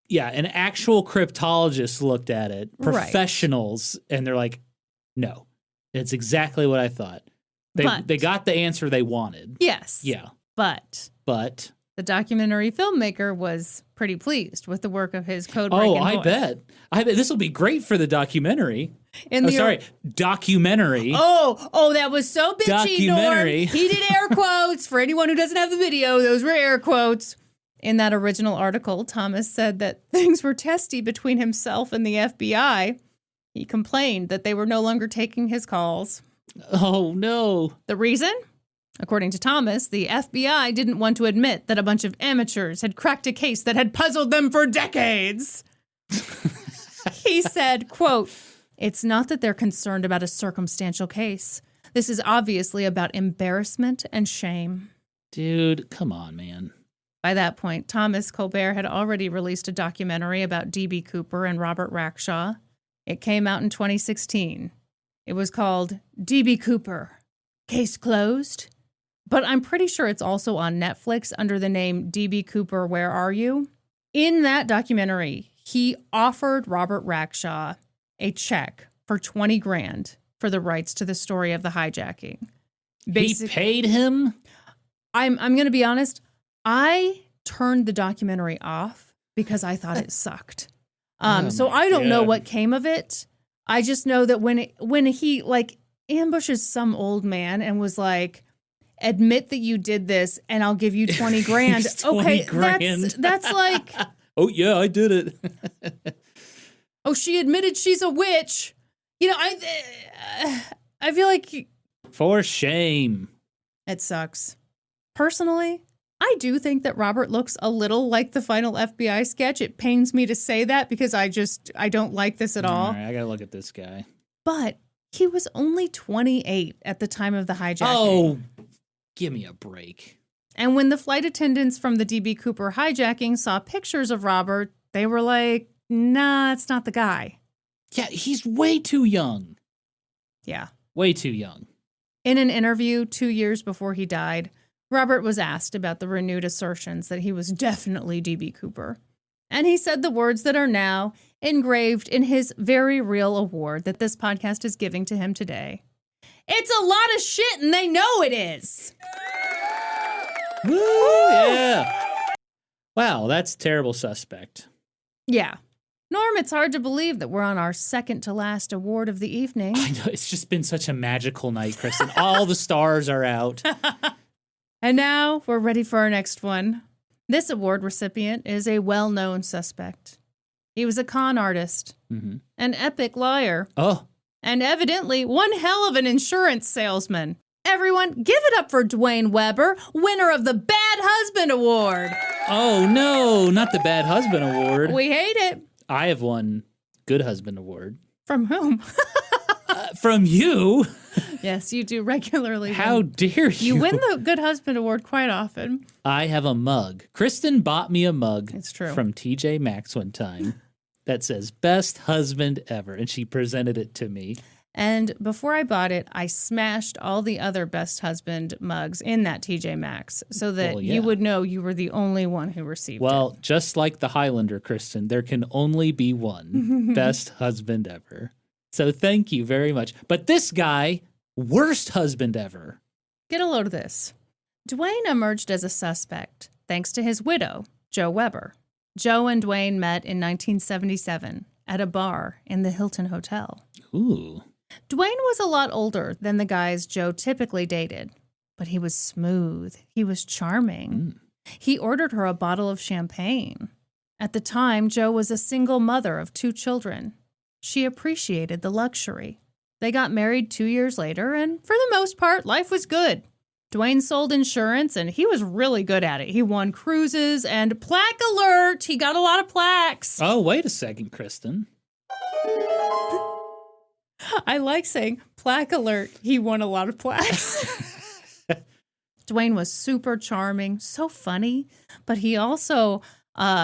Yeah, an actual cryptologist looked at it, Right. professionals, and they're like, no, it's exactly what I thought. They got the answer they wanted. Yes. Yeah. But the documentary filmmaker was pretty pleased with the work of his code-breaking I voice. bet. This will be great for the documentary. Documentary. Oh, that was so bitchy, Documentary. Norm. He did air quotes. For anyone who doesn't have the video, those were air quotes. In that original article, Thomas said that things were testy between himself and the FBI. He complained that they were no longer taking his calls. Oh, no. The reason? According to Thomas, the FBI didn't want to admit that a bunch of amateurs had cracked a case that had puzzled them for decades. He said, quote, "It's not that they're concerned about a circumstantial case. This is obviously about embarrassment and shame." Dude, come on, man. By that point, Thomas Colbert had already released a documentary about D.B. Cooper and Robert Rackshaw. It came out in 2016. It was called D.B. Cooper, Case Closed. But I'm pretty sure it's also on Netflix under the name D.B. Cooper, Where Are You? In that documentary, he offered Robert Rackshaw a check for $20,000 for the rights to the story of the hijacking. He paid him? I'm going to be honest. I turned the documentary off because I thought it sucked. So I don't know what came of it. I just know that when he like ambushes some old man and was like, admit that you did this and I'll give you $20,000. Okay, $20,000. That's like, oh yeah, I did it. oh, she admitted she's a witch. You know, I feel like For shame. it sucks. Personally, I do think that Robert looks a little like the final FBI sketch. It pains me to say that because I don't like this at all. All right, I gotta look at this guy. But he was only 28 at the time of the hijacking. Oh, give me a break. And when the flight attendants from the D.B. Cooper hijacking saw pictures of Robert, they were like, nah, it's not the guy. Yeah, he's way too young. Yeah. Way too young. In an interview 2 years before he died, Robert was asked about the renewed assertions that he was definitely D.B. Cooper. And he said the words that are now engraved in his very real award that this podcast is giving to him today. It's a lot of shit and they know it is. Woo, yeah. Wow, that's terrible suspect. Yeah. Norm, it's hard to believe that we're on our second to last award of the evening. I know, it's just been such a magical night, Kristin. All the stars are out. And now we're ready for our next one. This award recipient is a well-known suspect. He was a con artist, an epic liar, and evidently one hell of an insurance salesman. Everyone, give it up for Dwayne Weber, winner of the Bad Husband Award. Oh, no, not the Bad Husband Award. We hate it. I have won Good Husband Award. From whom? From you? Yes, you do regularly. How dare you? You win the Good Husband Award quite often. I have a mug. Kristin bought me a mug. It's true. From TJ Maxx one time that says Best Husband Ever, and she presented it to me. And before I bought it, I smashed all the other Best Husband mugs in that TJ Maxx so that you would know you were the only one who received it. Well, just like the Highlander, Kristin, there can only be one Best Husband ever. So thank you very much. But this guy, worst husband ever. Get a load of this. Dwayne emerged as a suspect thanks to his widow, Jo Weber. Jo and Dwayne met in 1977 at a bar in the Hilton Hotel. Ooh. Dwayne was a lot older than the guys Jo typically dated, but he was smooth. He was charming. He ordered her a bottle of champagne. At the time, Jo was a single mother of 2 children. She appreciated the luxury. They got married 2 years later, and for the most part, life was good. Dwayne sold insurance, and he was really good at it. He won cruises, and plaque alert, he got a lot of plaques. Oh, wait a second, Kristin. I like saying, plaque alert, he won a lot of plaques. Dwayne was super charming, so funny, but he also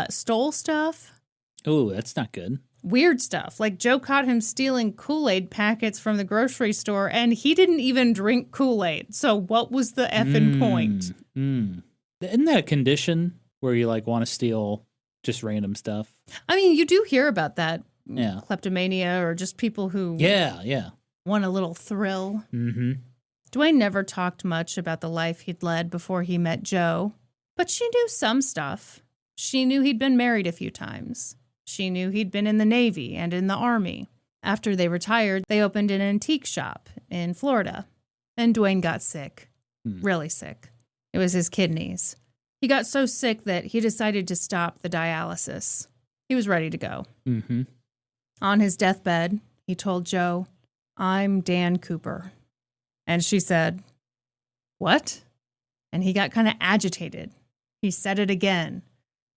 stole stuff. Ooh, that's not good. Weird stuff. Like Jo caught him stealing Kool-Aid packets from the grocery store, and he didn't even drink Kool-Aid. So what was the effing point? Isn't that a condition where you want to steal just random stuff? I mean, you do hear about that. Yeah. Kleptomania or just people who want a little thrill. Mm-hmm. Dwayne never talked much about the life he'd led before he met Jo, but she knew some stuff. She knew he'd been married a few times. She knew he'd been in the Navy and in the Army. After they retired, they opened an antique shop in Florida. And Dwayne got sick. Really sick. It was his kidneys. He got so sick that he decided to stop the dialysis. He was ready to go. Mm-hmm. On his deathbed, he told Jo, "I'm Dan Cooper." And she said, "What?" And he got kind of agitated. He said it again,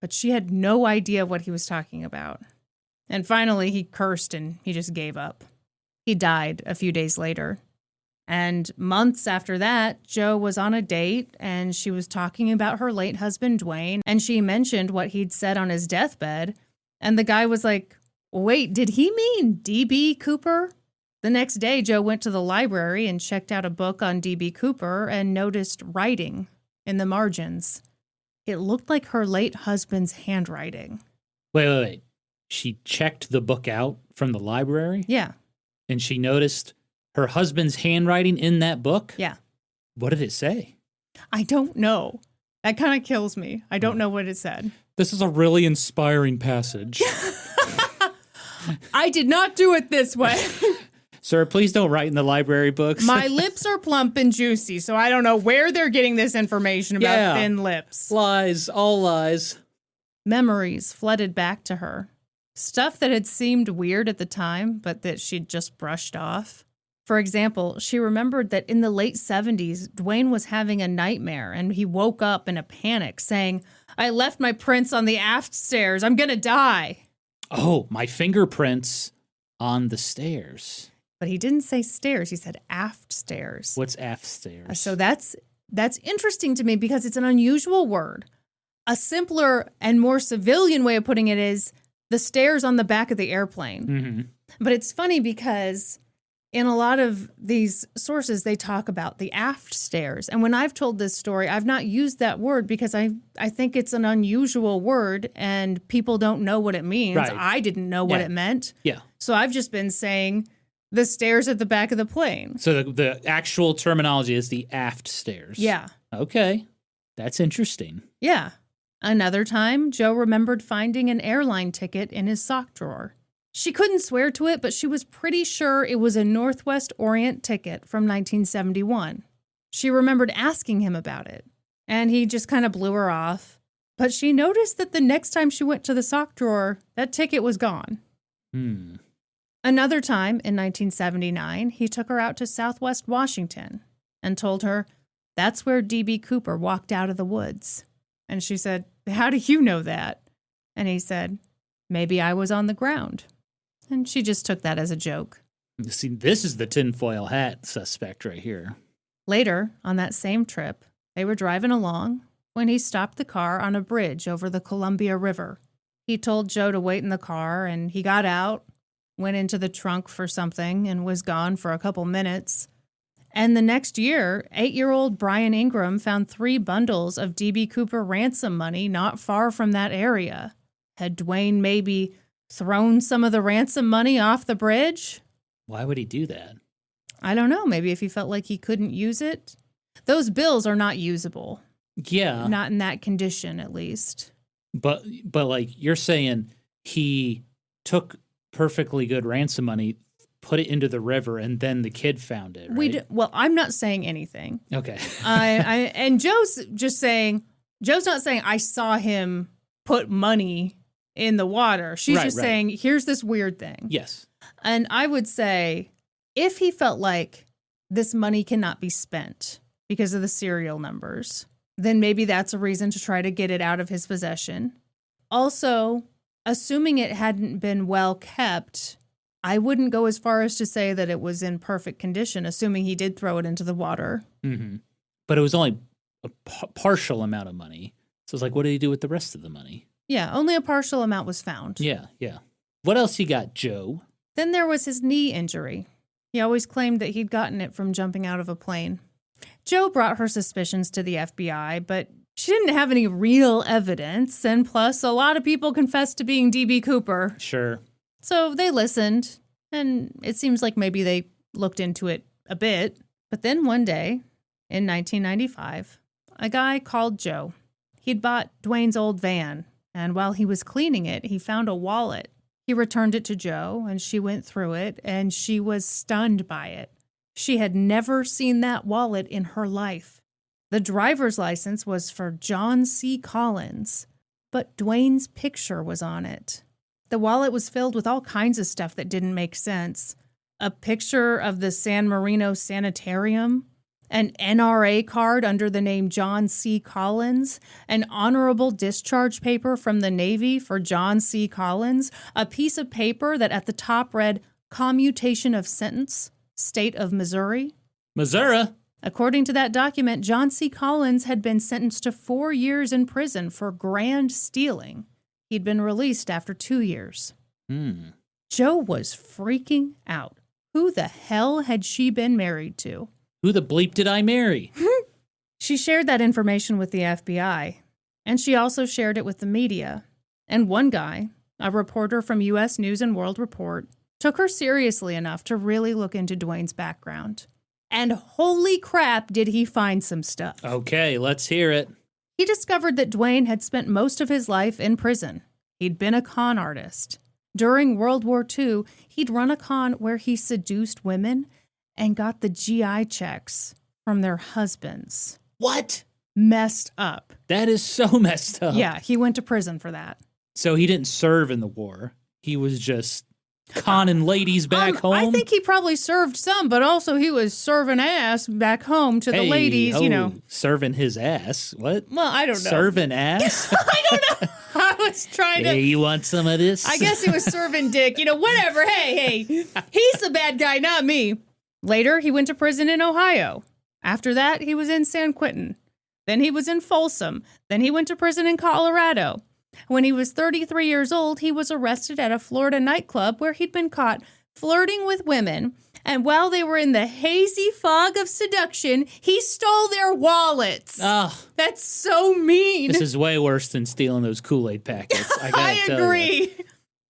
but she had no idea what he was talking about. And finally, he cursed and he just gave up. He died a few days later. And months after that, Jo was on a date and she was talking about her late husband, Dwayne, and she mentioned what he'd said on his deathbed. And the guy was like, "Wait, did he mean D.B. Cooper?" The next day, Jo went to the library and checked out a book on D.B. Cooper and noticed writing in the margins. It looked like her late husband's handwriting. Wait. She checked the book out from the library? Yeah. And she noticed her husband's handwriting in that book? Yeah. What did it say? I don't know. That kind of kills me. I don't know what it said. This is a really inspiring passage. I did not do it this way. Sir, please don't write in the library books. My lips are plump and juicy, so I don't know where they're getting this information about thin lips. Lies, all lies. Memories flooded back to her. Stuff that had seemed weird at the time, but that she'd just brushed off. For example, she remembered that in the late 70s, Dwayne was having a nightmare, and he woke up in a panic, saying, "I left my prints on the aft stairs. I'm gonna die." Oh, my fingerprints on the stairs. But he didn't say stairs. He said aft stairs. What's aft stairs? So that's interesting to me because it's an unusual word. A simpler and more civilian way of putting it is the stairs on the back of the airplane. Mm-hmm. But it's funny because in a lot of these sources, they talk about the aft stairs. And when I've told this story, I've not used that word because I think it's an unusual word and people don't know what it means. Right. I didn't know what it meant. Yeah. So I've just been saying the stairs at the back of the plane. So the actual terminology is the aft stairs. Yeah. Okay. That's interesting. Yeah. Another time, Jo remembered finding an airline ticket in his sock drawer. She couldn't swear to it, but she was pretty sure it was a Northwest Orient ticket from 1971. She remembered asking him about it, and he just kind of blew her off. But she noticed that the next time she went to the sock drawer, that ticket was gone. Another time, in 1979, he took her out to Southwest Washington and told her, "That's where D.B. Cooper walked out of the woods." And she said, "How do you know that?" And he said, "Maybe I was on the ground." And she just took that as a joke. See, this is the tinfoil hat suspect right here. Later, on that same trip, they were driving along when he stopped the car on a bridge over the Columbia River. He told Jo to wait in the car, and he got out, went into the trunk for something and was gone for a couple minutes. And the next year, 8-year-old Brian Ingram found 3 bundles of D.B. Cooper ransom money not far from that area. Had Dwayne maybe thrown some of the ransom money off the bridge? Why would he do that? I don't know. Maybe if he felt like he couldn't use it. Those bills are not usable. Yeah. Not in that condition, at least. But like you're saying, he took perfectly good ransom money, put it into the river, and then the kid found it, right? Well, I'm not saying anything. Okay. And Joe's just saying, Joe's not saying I saw him put money in the water. She's just saying, here's this weird thing. Yes. And I would say, if he felt like this money cannot be spent because of the serial numbers, then maybe that's a reason to try to get it out of his possession. Also, assuming it hadn't been well kept, I wouldn't go as far as to say that it was in perfect condition, assuming he did throw it into the water. Mm-hmm. But it was only a partial amount of money. So it's like, what did he do with the rest of the money? Yeah, only a partial amount was found. Yeah. What else you got, Joe? Then there was his knee injury. He always claimed that he'd gotten it from jumping out of a plane. Joe brought her suspicions to the FBI, but she didn't have any real evidence, and plus, a lot of people confessed to being D.B. Cooper. Sure. So they listened, and it seems like maybe they looked into it a bit. But then one day, in 1995, a guy called Joe. He'd bought Dwayne's old van, and while he was cleaning it, he found a wallet. He returned it to Joe, and she went through it, and she was stunned by it. She had never seen that wallet in her life. The driver's license was for John C. Collins, but Dwayne's picture was on it. The wallet was filled with all kinds of stuff that didn't make sense. A picture of the San Marino Sanitarium, an NRA card under the name John C. Collins, an honorable discharge paper from the Navy for John C. Collins, a piece of paper that at the top read, Commutation of Sentence, State of Missouri. Missouri? According to that document, John C. Collins had been sentenced to 4 years in prison for grand stealing. He'd been released after 2 years. Joe was freaking out. Who the hell had she been married to? Who the bleep did I marry? She shared that information with the FBI, and she also shared it with the media. And one guy, a reporter from U.S. News and World Report, took her seriously enough to really look into Dwayne's background. And holy crap, did he find some stuff. Okay, let's hear it. He discovered that Dwayne had spent most of his life in prison. He'd been a con artist. During World War II, he'd run a con where he seduced women and got the GI checks from their husbands. What? Messed up. That is so messed up. Yeah, he went to prison for that. So he didn't serve in the war. He was just conning ladies back home? I think he probably served some, but also he was serving ass back home to the ladies, you know. Serving his ass? What? Well, I don't know. Serving ass? I don't know. I was trying to... Hey, you want some of this? I guess he was serving dick. You know, whatever. Hey. He's the bad guy, not me. Later, he went to prison in Ohio. After that, he was in San Quentin. Then he was in Folsom. Then he went to prison in Colorado. When he was 33 years old, he was arrested at a Florida nightclub where he'd been caught flirting with women. And while they were in the hazy fog of seduction, he stole their wallets. Oh, that's so mean. This is way worse than stealing those Kool-Aid packets. I agree.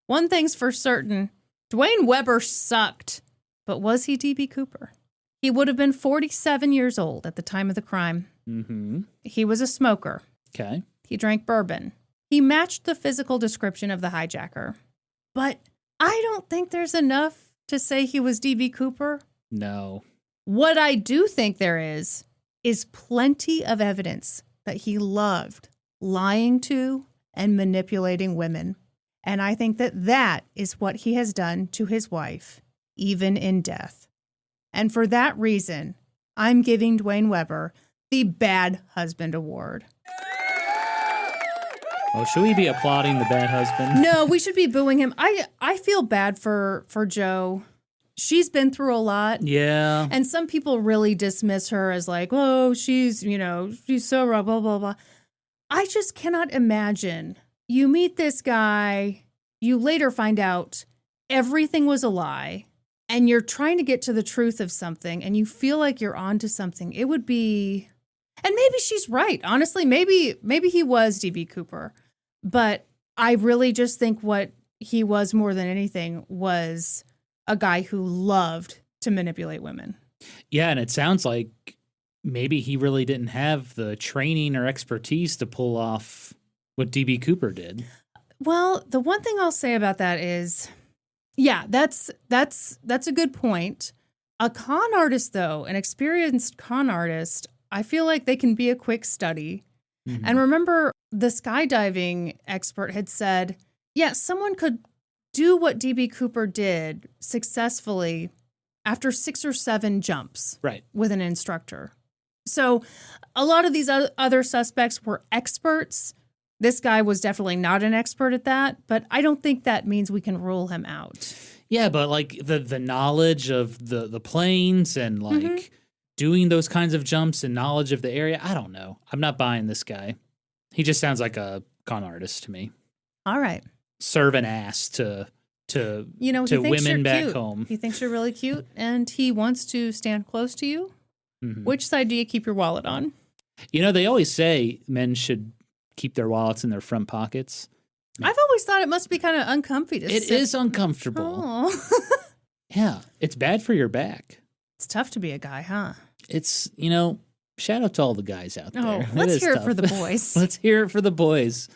One thing's for certain. Dwayne Weber sucked. But was he D.B. Cooper? He would have been 47 years old at the time of the crime. Mm-hmm. He was a smoker. Okay. He drank bourbon. He matched the physical description of the hijacker. But I don't think there's enough to say he was D.B. Cooper. No. What I do think there is plenty of evidence that he loved lying to and manipulating women. And I think that is what he has done to his wife, even in death. And for that reason, I'm giving Dwayne Weber the Bad Husband Award. Oh, should we be applauding the bad husband? No, we should be booing him. I feel bad for Joe. She's been through a lot. Yeah. And some people really dismiss her as like, oh, she's so raw, blah, blah, blah. I just cannot imagine. You meet this guy, you later find out everything was a lie and you're trying to get to the truth of something and you feel like you're onto something, it would be, and maybe she's right. Honestly, maybe he was D.B. Cooper, but I really just think what he was more than anything was a guy who loved to manipulate women. Yeah, and it sounds like maybe he really didn't have the training or expertise to pull off what D.B. Cooper did. Well, the one thing I'll say about that is, yeah, that's a good point. A con artist, though, an experienced con artist, I feel like they can be a quick study. Mm-hmm. And remember, the skydiving expert had said, yeah, someone could do what D.B. Cooper did successfully after 6 or 7 jumps with an instructor. So a lot of these other suspects were experts. This guy was definitely not an expert at that, but I don't think that means we can rule him out. Yeah, but like the knowledge of the planes and like doing those kinds of jumps and knowledge of the area, I don't know. I'm not buying this guy. He just sounds like a con artist to me. All right. Serve an ass to women back cute. home. He thinks you're really cute and he wants to stand close to you. Mm-hmm. Which side do you keep your wallet on? You know, they always say men should keep their wallets in their front pockets. I've always thought it must be kind of uncomfy to sit. It is uncomfortable. Oh. Yeah, it's bad for your back. It's tough to be a guy, huh? It's, shout out to all the guys out there. Oh, let's hear it for the boys. Let's hear it for the boys.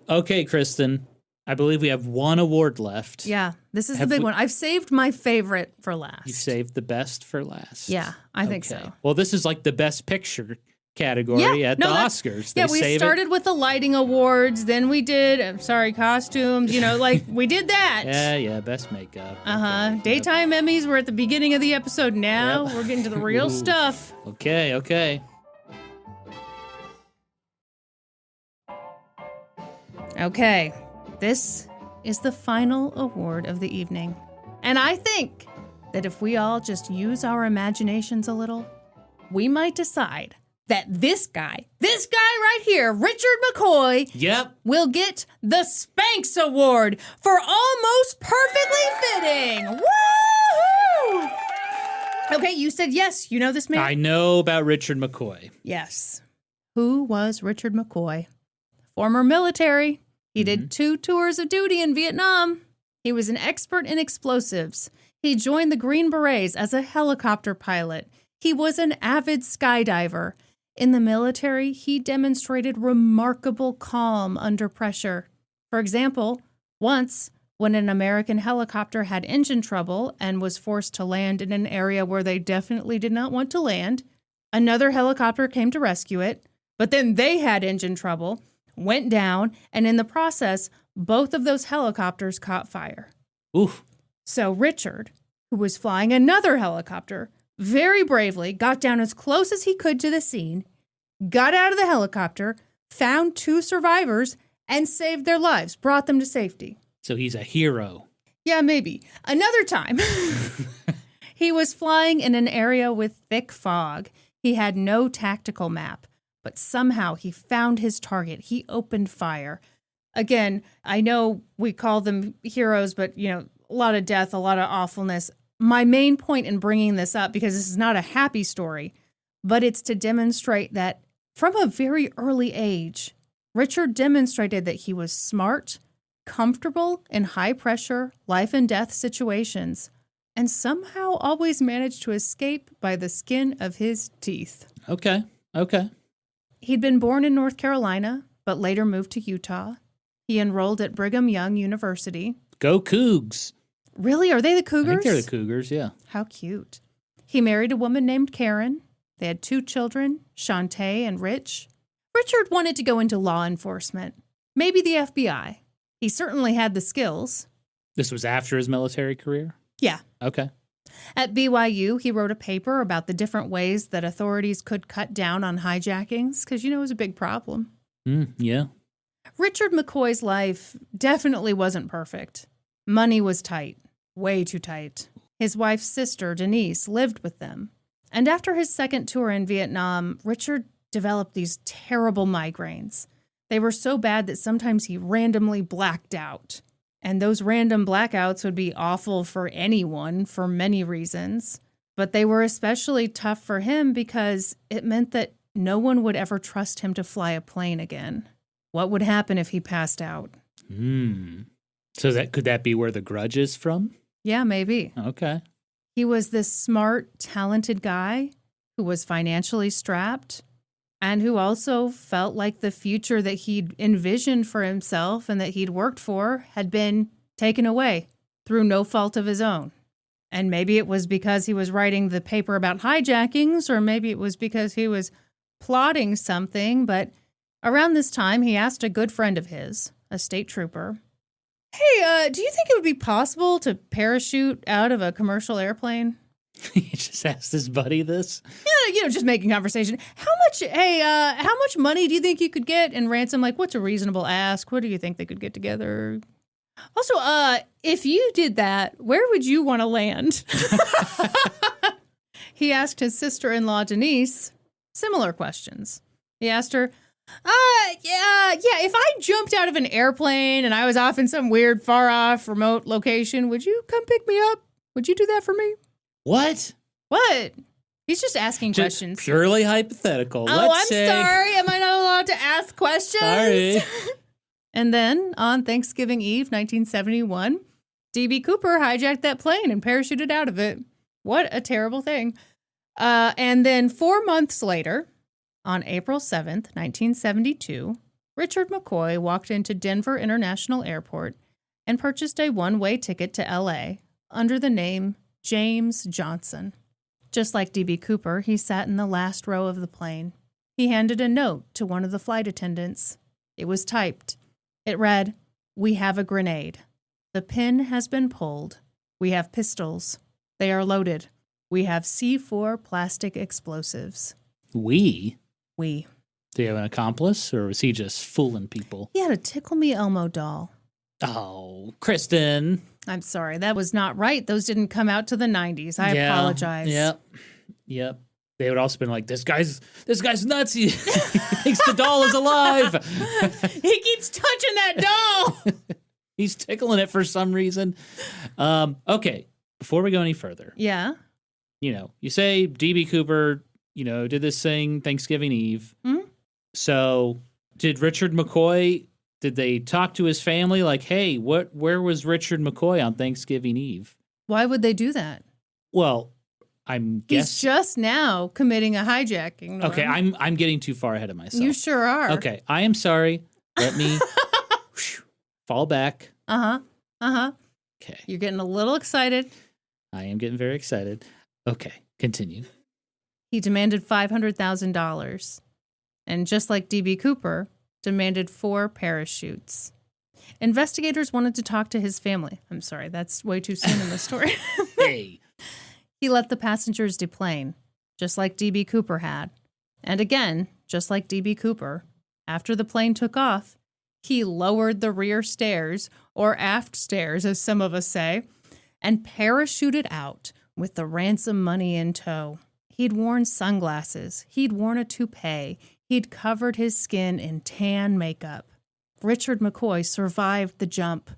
Okay, Kristin, I believe we have one award left. Yeah, this is the big one. I've saved my favorite for last. You saved the best for last. Yeah, I think so. Well, this is like the best picture category at the Oscars. We started with the lighting awards, then we did, costumes, we did that. Yeah, best makeup. Okay, Daytime Emmys were at the beginning of the episode. Now we're getting to the real stuff. Okay. Okay, this is the final award of the evening. And I think that if we all just use our imaginations a little, we might decide that this guy right here, Richard McCoy, will get the Spanx Award for almost perfectly fitting. Woohoo! Okay, you said yes. You know this man? I know about Richard McCoy. Yes. Who was Richard McCoy? Former military. He did 2 tours of duty in Vietnam. He was an expert in explosives. He joined the Green Berets as a helicopter pilot. He was an avid skydiver. In the military, he demonstrated remarkable calm under pressure. For example, once, when an American helicopter had engine trouble and was forced to land in an area where they definitely did not want to land, another helicopter came to rescue it, but then they had engine trouble, went down, and in the process, both of those helicopters caught fire. Oof. So Richard, who was flying another helicopter, very bravely got down as close as he could to the scene, got out of the helicopter, found 2 survivors, and saved their lives, brought them to safety. So he's a hero. Yeah, maybe. Another time, he was flying in an area with thick fog. He had no tactical map, but somehow he found his target. He opened fire. Again, I know we call them heroes, but, a lot of death, a lot of awfulness. My main point in bringing this up, because this is not a happy story, but it's to demonstrate that from a very early age, Richard demonstrated that he was smart, comfortable in high-pressure, life-and-death situations, and somehow always managed to escape by the skin of his teeth. Okay. He'd been born in North Carolina, but later moved to Utah. He enrolled at Brigham Young University. Go Cougs. Really? Are they the Cougars? I think they're the Cougars, yeah. How cute. He married a woman named Karen. They had 2 children, Shantae and Rich. Richard wanted to go into law enforcement, maybe the FBI. He certainly had the skills. This was after his military career? Yeah. Okay. At BYU, he wrote a paper about the different ways that authorities could cut down on hijackings, because, it was a big problem. Yeah. Richard McCoy's life definitely wasn't perfect. Money was tight, way too tight. His wife's sister, Denise, lived with them. And after his second tour in Vietnam, Richard developed these terrible migraines. They were so bad that sometimes he randomly blacked out. And those random blackouts would be awful for anyone for many reasons. But they were especially tough for him because it meant that no one would ever trust him to fly a plane again. What would happen if he passed out? So could that be where the grudge is from? Yeah, maybe. Okay. He was this smart, talented guy who was financially strapped and who also felt like the future that he'd envisioned for himself and that he'd worked for had been taken away through no fault of his own. And maybe it was because he was writing the paper about hijackings, or maybe it was because he was plotting something. But around this time, he asked a good friend of his, a state trooper, "Hey, do you think it would be possible to parachute out of a commercial airplane?" He just asked his buddy this? Yeah, just making conversation. How much money do you think you could get? And Ransom, like, what's a reasonable ask? What do you think they could get together? Also, if you did that, where would you want to land? He asked his sister-in-law, Denise, similar questions. He asked her, if I jumped out of an airplane and I was off in some weird, far-off, remote location, would you come pick me up? Would you do that for me? What? What? He's just asking questions. Purely hypothetical. I'm sorry. Am I not allowed to ask questions? Sorry. And then on Thanksgiving Eve, 1971, D.B. Cooper hijacked that plane and parachuted out of it. What a terrible thing. And then 4 months later, on April 7th, 1972, Richard McCoy walked into Denver International Airport and purchased a one-way ticket to L.A. under the name James Johnson. Just like D.B. Cooper, he sat in the last row of the plane. He handed a note to one of the flight attendants. It was typed. It read, "We have a grenade. The pin has been pulled. We have pistols. They are loaded. We have C4 plastic explosives." We? We. Do you have an accomplice, or was he just fooling people? He had a Tickle Me Elmo doll. Oh, Kristin. I'm sorry, that was not right. Those didn't come out to the 90s. I apologize. Yep. They would also been like, this guy's nuts. He thinks the doll is alive. He keeps touching that doll. He's tickling it for some reason. Okay, before we go any further. Yeah. You say D.B. Cooper, did this thing Thanksgiving Eve. Mm-hmm. So did Richard McCoy, did they talk to his family like, hey, where was Richard McCoy on Thanksgiving Eve? Why would they do that? Well, I'm guessing. He's just now committing a hijacking. Norm. Okay, I'm getting too far ahead of myself. You sure are. Okay, I am sorry. Let me fall back. Okay. You're getting a little excited. I am getting very excited. Okay, continue. He demanded $500,000. And just like D.B. Cooper, demanded 4 parachutes. Investigators wanted to talk to his family. I'm sorry, that's way too soon in the story. Hey. He let the passengers deplane, just like D.B. Cooper had. And again, just like D.B. Cooper, after the plane took off, he lowered the rear stairs, or aft stairs, as some of us say, and parachuted out with the ransom money in tow. He'd worn sunglasses. He'd worn a toupee. He'd covered his skin in tan makeup. Richard McCoy survived the jump.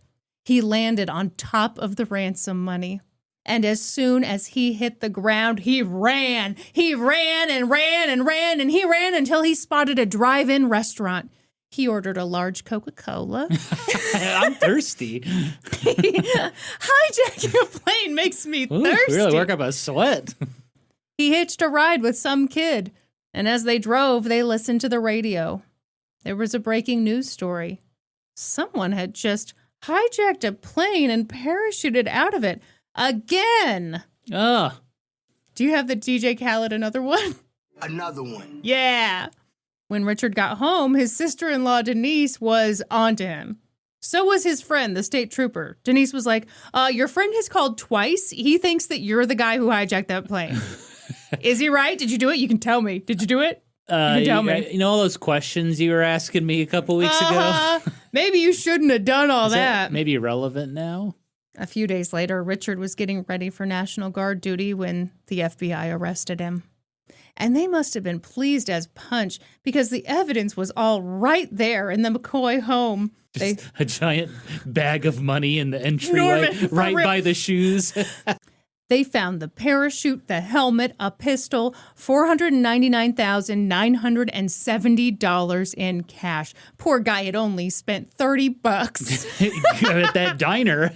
He landed on top of the ransom money. And as soon as he hit the ground, he ran. He ran and ran and ran, and he ran until he spotted a drive-in restaurant. He ordered a large Coca-Cola. I'm thirsty. Hijacking a plane makes me thirsty. Really work up a sweat. He hitched a ride with some kid, and as they drove, they listened to the radio. There was a breaking news story. Someone had just hijacked a plane and parachuted out of it. Again. Ugh. Do you have the DJ Khaled another one? Another one. Yeah. When Richard got home, his sister-in-law Denise was onto him. So was his friend, the state trooper. Denise was like, your friend has called twice. He thinks that you're the guy who hijacked that plane. Is he right? Did you do it? You can tell me. Did you do it? You can tell me. You know all those questions you were asking me a couple weeks ago? Maybe you shouldn't have done all that. Maybe irrelevant now? A few days later, Richard was getting ready for National Guard duty when the FBI arrested him. And they must have been pleased as punch because the evidence was all right there in the McCoy home. Just a giant bag of money in the entryway, Norman, right by the shoes. They found the parachute, the helmet, a pistol, $499,970 in cash. Poor guy had only spent $30 at that diner.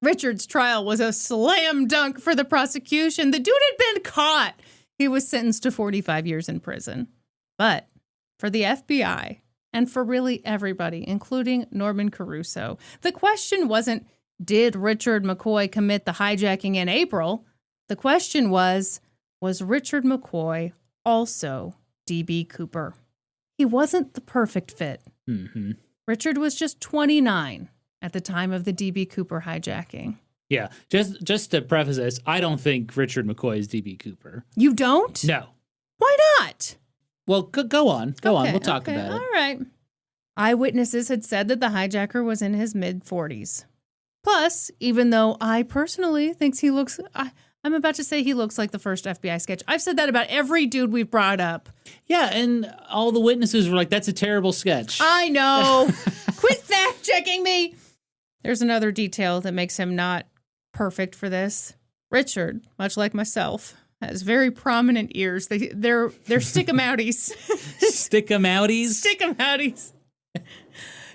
Richard's trial was a slam dunk for the prosecution. The dude had been caught. He was sentenced to 45 years in prison. But for the FBI, and for really everybody, including Norman Caruso, the question wasn't, did Richard McCoy commit the hijacking in April? The question was Richard McCoy also D.B. Cooper? He wasn't the perfect fit. Mm-hmm. Richard was just 29 at the time of the D.B. Cooper hijacking. Yeah, just to preface this, I don't think Richard McCoy is D.B. Cooper. You don't? No. Why not? Well, go on. Go on. We'll talk about it. All right. Eyewitnesses had said that the hijacker was in his mid-40s. Plus, even though I personally think he looks... I'm about to say he looks like the first FBI sketch. I've said that about every dude we've brought up. Yeah, and all the witnesses were like, that's a terrible sketch. I know. Quit fact-checking me. There's another detail that makes him not perfect for this. Richard, much like myself, has very prominent ears. They're stick-em-outies. Stick-em-outies? Stick-em-outies.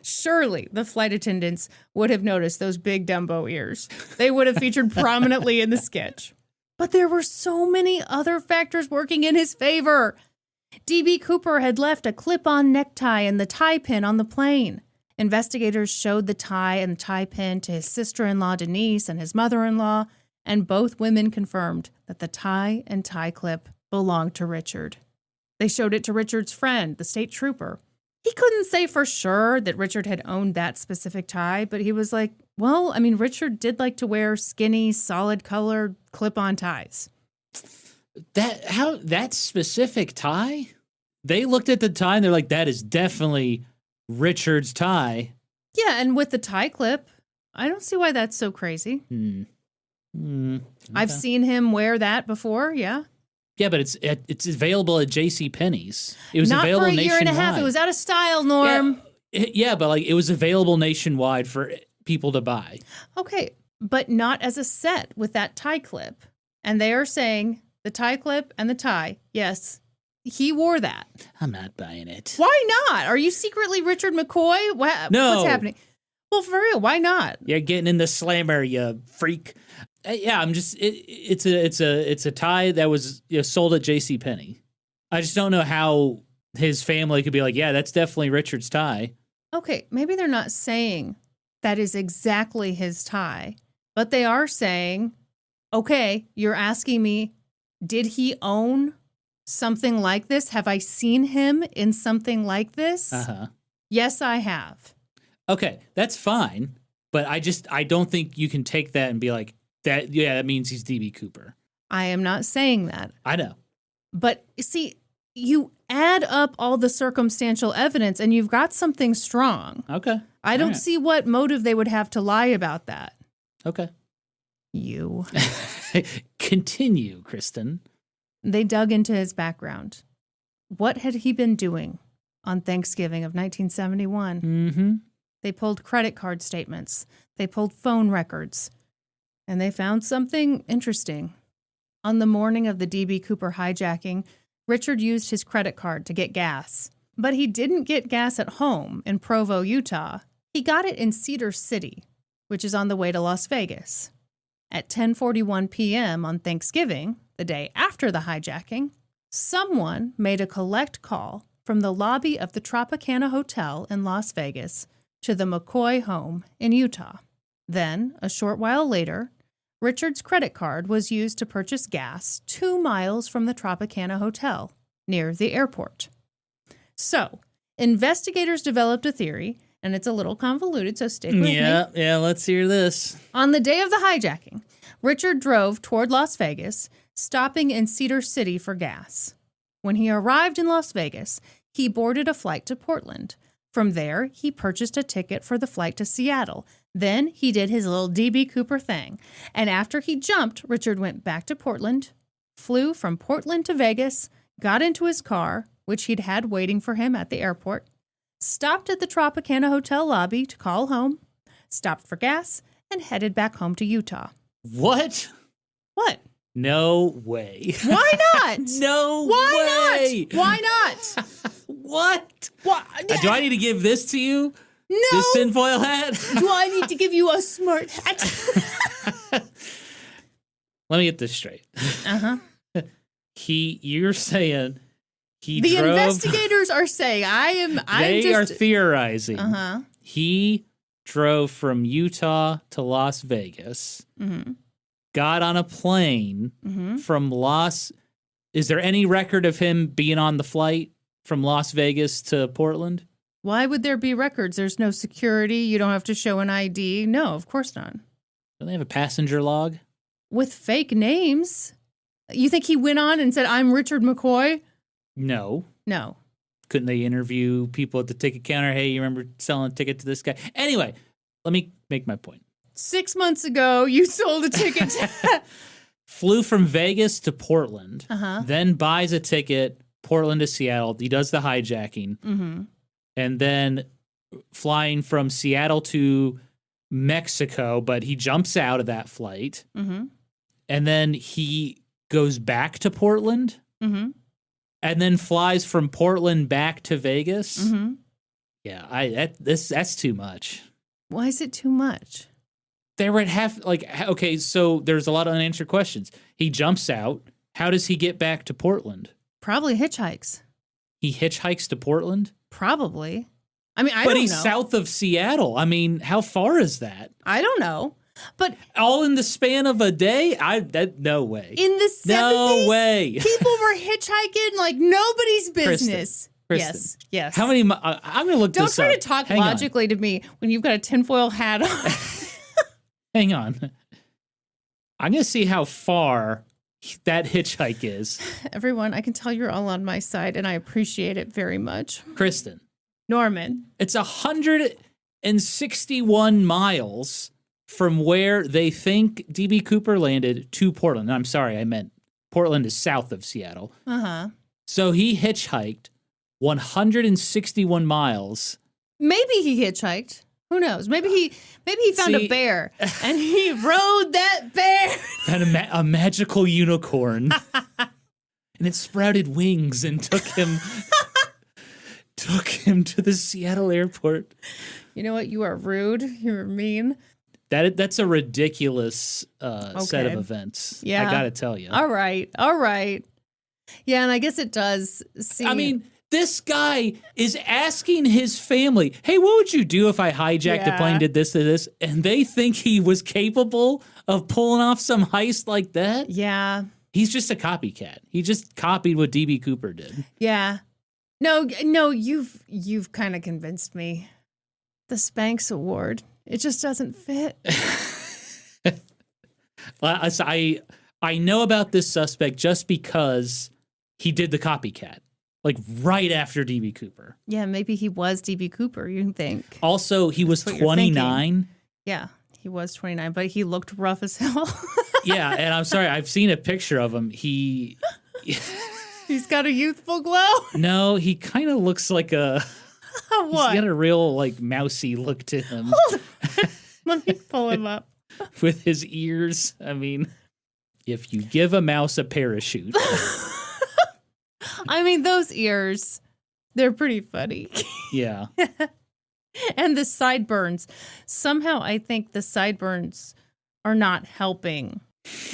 Surely the flight attendants would have noticed those big Dumbo ears. They would have featured prominently in the sketch. But there were so many other factors working in his favor. D.B. Cooper had left a clip-on necktie and the tie pin on the plane. Investigators showed the tie and tie pin to his sister-in-law Denise and his mother-in-law, and both women confirmed that the tie and tie clip belonged to Richard. They showed it to Richard's friend, the state trooper. He couldn't say for sure that Richard had owned that specific tie, but he was like, well, I mean, Richard did like to wear skinny, solid-colored clip-on ties. That specific tie? They looked at the tie and they're like, that is definitely Richard's tie. Yeah, and with the tie clip, I don't see why that's so crazy. Okay. I've seen him wear that before, yeah. Yeah, but it's available at JCPenney's. It was Not available for a nationwide. year and a half. It was out of style, Norm. Yeah, but like it was available nationwide for people to buy. Okay, but not as a set with that tie clip. And they are saying the tie clip and the tie, yes, he wore that. I'm not buying it. Why not? Are you secretly Richard McCoy? No. What's happening? Well, for real, why not? You're getting in the slammer, you freak. Yeah, I'm just it's a tie that was sold at JCPenney. I just don't know how his family could be like, yeah, that's definitely Richard's tie. Okay, maybe they're not saying that is exactly his tie, but they are saying, okay, you're asking me, did he own something like this? Have I seen him in something like this? Uh-huh. Yes, I have. Okay, that's fine, but I don't think you can take that and be like, that means he's D.B. Cooper. I am not saying that. I know. But see, you add up all the circumstantial evidence and you've got something strong. Okay. I don't see what motive they would have to lie about that. Okay. You. Continue, Kristin. They dug into his background. What had he been doing on Thanksgiving of 1971? Mm-hmm. They pulled credit card statements. They pulled phone records. And they found something interesting. On the morning of the D.B. Cooper hijacking, Richard used his credit card to get gas. But he didn't get gas at home in Provo, Utah. He got it in Cedar City, which is on the way to Las Vegas. At 10:41 p.m. on Thanksgiving, the day after the hijacking, someone made a collect call from the lobby of the Tropicana Hotel in Las Vegas to the McCoy home in Utah. Then, a short while later, Richard's credit card was used to purchase gas 2 miles from the Tropicana Hotel, near the airport. So, investigators developed a theory, and it's a little convoluted, so stick with me. Yeah, let's hear this. On the day of the hijacking, Richard drove toward Las Vegas, stopping in Cedar City for gas. When he arrived in Las Vegas, he boarded a flight to Portland. From there, he purchased a ticket for the flight to Seattle. Then he did his little D.B. Cooper thing. And after he jumped, Richard went back to Portland, flew from Portland to Vegas, got into his car, which he'd had waiting for him at the airport, stopped at the Tropicana Hotel lobby to call home, stopped for gas, and headed back home to Utah. What? What? No way. Why not? No Why way. not? Why not? What? Why? Do I need to give this to you? No. This tinfoil hat? Do I need to give you a smart hat? Let me get this straight. Uh-huh. You're saying he The drove... investigators are saying, They are theorizing. Uh-huh. He drove from Utah to Las Vegas, got on a plane from Is there any record of him being on the flight from Las Vegas to Portland? Why would there be records? There's no security. You don't have to show an ID. No, of course not. Don't they have a passenger log? With fake names? You think he went on and said, I'm Richard McCoy? No. No. Couldn't they interview people at the ticket counter? Hey, you remember selling a ticket to this guy? Anyway, let me make my point. 6 months ago, you sold a ticket. Flew from Vegas to Portland, then buys a ticket, Portland to Seattle. He does the hijacking. And then flying from Seattle to Mexico, but he jumps out of that flight. And then he goes back to Portland. And then flies from Portland back to Vegas. Yeah, that's too much. Why is it too much? There would have, okay, so there's a lot of unanswered questions. He jumps out. How does he get back to Portland? Probably hitchhikes. He hitchhikes to Portland? Probably. I mean, I but don't know. But he's south of Seattle. I mean, how far is that? I don't know. But all in the span of a day? No way. In the 70s, no way. People were hitchhiking like nobody's business. Kristin. Yes. How many? I'm going to look Don't this up. try to talk logically to me when you've got a tinfoil hat on. Hang on. I'm going to see how far that hitchhike is. Everyone, I can tell you're all on my side, and I appreciate it very much. Kristin. Norman. It's 161 miles from where they think D.B. Cooper landed to Portland. I'm sorry, I meant Portland is south of Seattle. So he hitchhiked 161 miles. Maybe he hitchhiked. Who knows? Maybe he found a bear and he rode that bear. Found a magical unicorn. And it sprouted wings and took him to the Seattle airport. You know what? You are rude. You're mean. That's a ridiculous set of events. Yeah. I got to tell you. All right. Yeah, and I guess it does seem... I mean, this guy is asking his family, hey, what would you do if I hijacked a plane, did this, did this? And they think he was capable of pulling off some heist like that? Yeah. He's just a copycat. He just copied what D.B. Cooper did. Yeah. No, you've kind of convinced me. The Spanx Award, it just doesn't fit. I know about this suspect just because he did the copycat, like right after D.B. Cooper. Yeah, maybe he was D.B. Cooper, you think. Also, he was 29. Yeah, he was 29, but he looked rough as hell. Yeah, and I'm sorry, I've seen a picture of him. He's got a youthful glow? No, he kind of looks like a... What? He's got a real, mousy look to him. Hold on. Let me pull him up. With his ears. I mean, if you give a mouse a parachute... I mean, those ears, they're pretty funny. Yeah. And the sideburns. Somehow I think the sideburns are not helping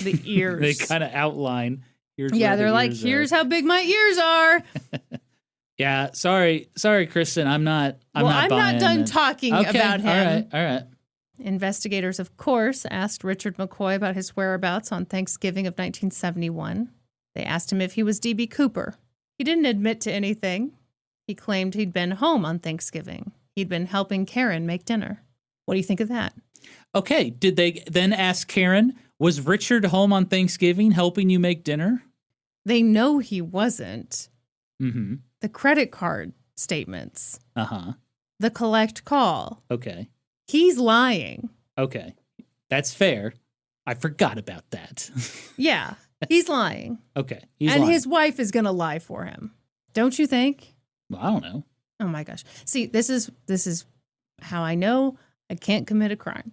the ears. They kind of outline. They're like, here's how big my ears are. Yeah, sorry, Kristin. I'm not done talking about him. All right. Investigators, of course, asked Richard McCoy about his whereabouts on Thanksgiving of 1971. They asked him if he was D.B. Cooper. He didn't admit to anything. He claimed he'd been home on Thanksgiving. He'd been helping Karen make dinner. What do you think of that? Okay, did they then ask Karen, was Richard home on Thanksgiving helping you make dinner? They know he wasn't. Mm-hmm. The credit card statements. Uh-huh. The collect call. Okay. He's lying. Okay. That's fair. I forgot about that. Yeah. He's lying. Okay. And his wife is going to lie for him. Don't you think? Well, I don't know. Oh my gosh. See, this is how I know I can't commit a crime.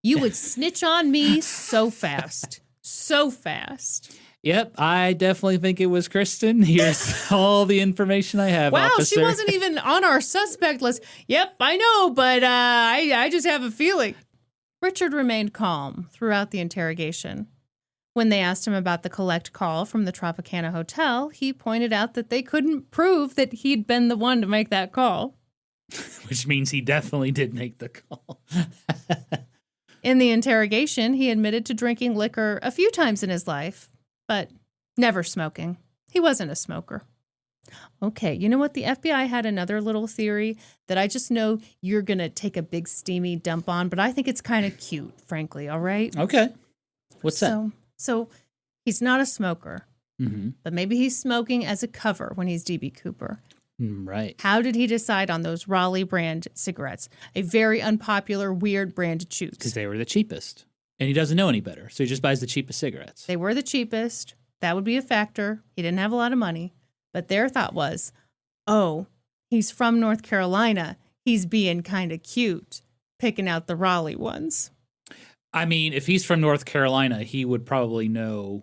You would snitch on me so fast. So fast. Yep, I definitely think it was Kristin. Here's all the information I have, wow, officer. She wasn't even on our suspect list. Yep, I know, but I just have a feeling. Richard remained calm throughout the interrogation. When they asked him about the collect call from the Tropicana Hotel, he pointed out that they couldn't prove that he'd been the one to make that call. Which means he definitely did make the call. In the interrogation, he admitted to drinking liquor a few times in his life, but never smoking. He wasn't a smoker. Okay, you know what? The FBI had another little theory that I just know you're going to take a big steamy dump on, but I think it's kind of cute, frankly, all right? Okay. What's that? So he's not a smoker, but maybe he's smoking as a cover when he's D.B. Cooper. Right. How did he decide on those Raleigh brand cigarettes? A very unpopular, weird brand to choose. Because they were the cheapest. And he doesn't know any better, so he just buys the cheapest cigarettes. They were the cheapest. That would be a factor. He didn't have a lot of money. But their thought was, oh, he's from North Carolina. He's being kind of cute, picking out the Raleigh ones. I mean, if he's from North Carolina, he would probably know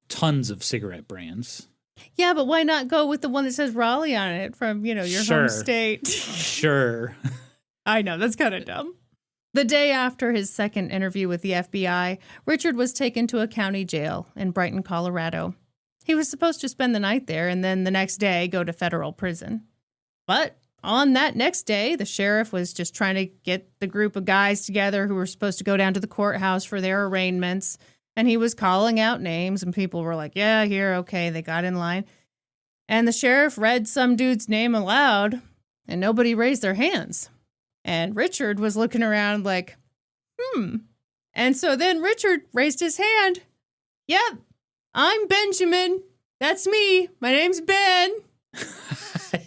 tons of cigarette brands. Yeah, but why not go with the one that says Raleigh on it from, your home state? Sure. I know, that's kind of dumb. The day after his second interview with the FBI, Richard was taken to a county jail in Brighton, Colorado. He was supposed to spend the night there and then the next day go to federal prison. But on that next day, the sheriff was just trying to get the group of guys together who were supposed to go down to the courthouse for their arraignments. And he was calling out names, and people were like, yeah, here, okay, they got in line. And the sheriff read some dude's name aloud, and nobody raised their hands. And Richard was looking around like, And so then Richard raised his hand. Yep, I'm Benjamin. That's me. My name's Ben.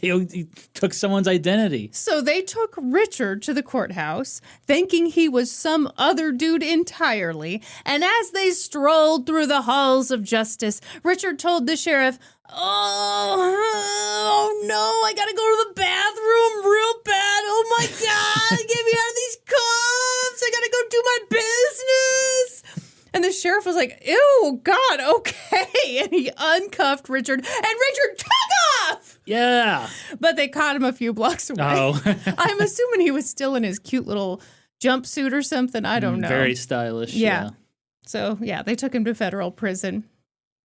He took someone's identity. So they took Richard to the courthouse, thinking he was some other dude entirely. And as they strolled through the halls of justice, Richard told the sheriff, Oh no, I gotta go to the bathroom real bad. Oh my God, get me out of these cuffs. I gotta go do my business. And the sheriff was like, ew, God, okay. And he uncuffed Richard, and Richard took off. Yeah. But they caught him a few blocks away. Oh. I'm assuming he was still in his cute little jumpsuit or something. I don't know. Very stylish. Yeah. So, yeah, they took him to federal prison.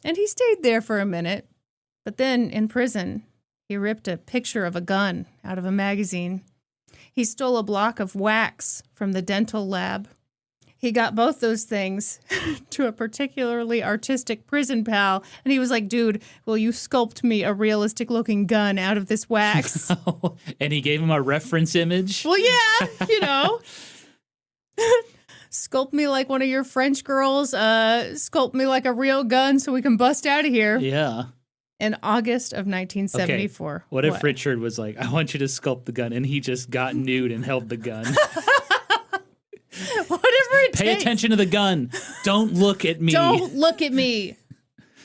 And he stayed there for a minute. But then in prison, he ripped a picture of a gun out of a magazine. He stole a block of wax from the dental lab. He got both those things to a particularly artistic prison pal, and he was like, dude, will you sculpt me a realistic-looking gun out of this wax? And he gave him a reference image? Well, yeah, Sculpt me like one of your French girls. Sculpt me like a real gun so we can bust out of here. Yeah. In August of 1974. Okay. What if Richard was like, I want you to sculpt the gun, and he just got nude and held the gun? Whatever it takes. Pay attention to the gun. Don't look at me. Don't look at me.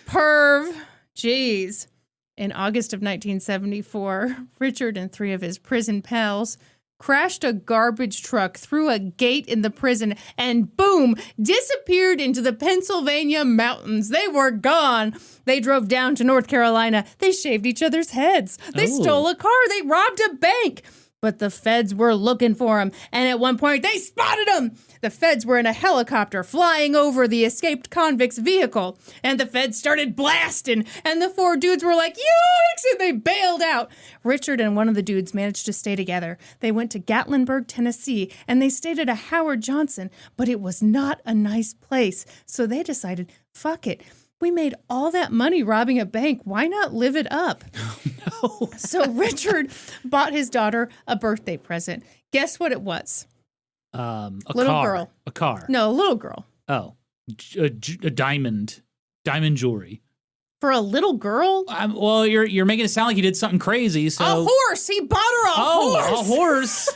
Perv. Jeez. In August of 1974, Richard and three of his prison pals crashed a garbage truck through a gate in the prison and boom, disappeared into the Pennsylvania mountains. They were gone. They drove down to North Carolina. They shaved each other's heads. They stole a car. They robbed a bank. But the feds were looking for him, and at one point, they spotted him! The feds were in a helicopter flying over the escaped convict's vehicle, and the feds started blasting, and the four dudes were like, yikes, and they bailed out. Richard and one of the dudes managed to stay together. They went to Gatlinburg, Tennessee, and they stayed at a Howard Johnson, but it was not a nice place, so they decided, fuck it. We made all that money robbing a bank. Why not live it up? No. So Richard bought his daughter a birthday present. Guess what it was? A little car. girl. A car. No, a little girl. Oh. A diamond. Diamond jewelry. For a little girl? Well, you're making it sound like he did something crazy, so... A horse! He bought her a horse! Oh, a horse!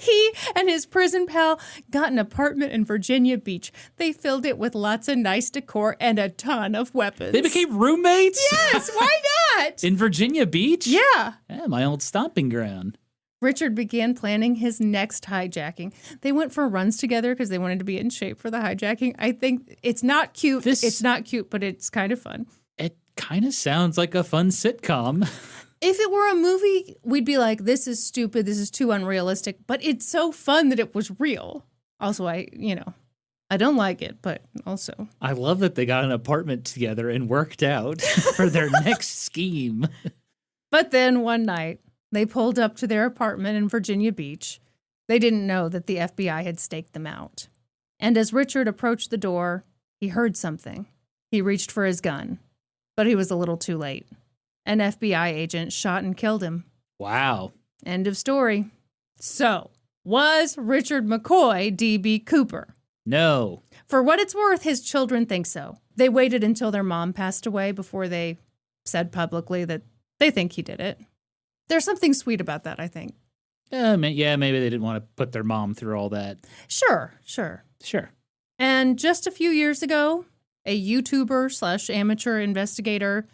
He and his prison pal got an apartment in Virginia Beach. They filled it with lots of nice decor and a ton of weapons. They became roommates? Yes, why not? In Virginia Beach? Yeah. Yeah, my old stomping ground. Richard began planning his next hijacking. They went for runs together because they wanted to be in shape for the hijacking. I think it's not cute. It's not cute, but it's kind of fun. It kind of sounds like a fun sitcom. If it were a movie, we'd be like, this is stupid, this is too unrealistic, but it's so fun that it was real. Also, I don't like it, but also. I love that they got an apartment together and worked out for their next scheme. But then one night, they pulled up to their apartment in Virginia Beach. They didn't know that the FBI had staked them out. And as Richard approached the door, he heard something. He reached for his gun, but he was a little too late. An FBI agent shot and killed him. Wow. End of story. So, was Richard McCoy D.B. Cooper? No. For what it's worth, his children think so. They waited until their mom passed away before they said publicly that they think he did it. There's something sweet about that, I think. Yeah, maybe they didn't want to put their mom through all that. Sure. And just a few years ago, a YouTuber/amateur investigator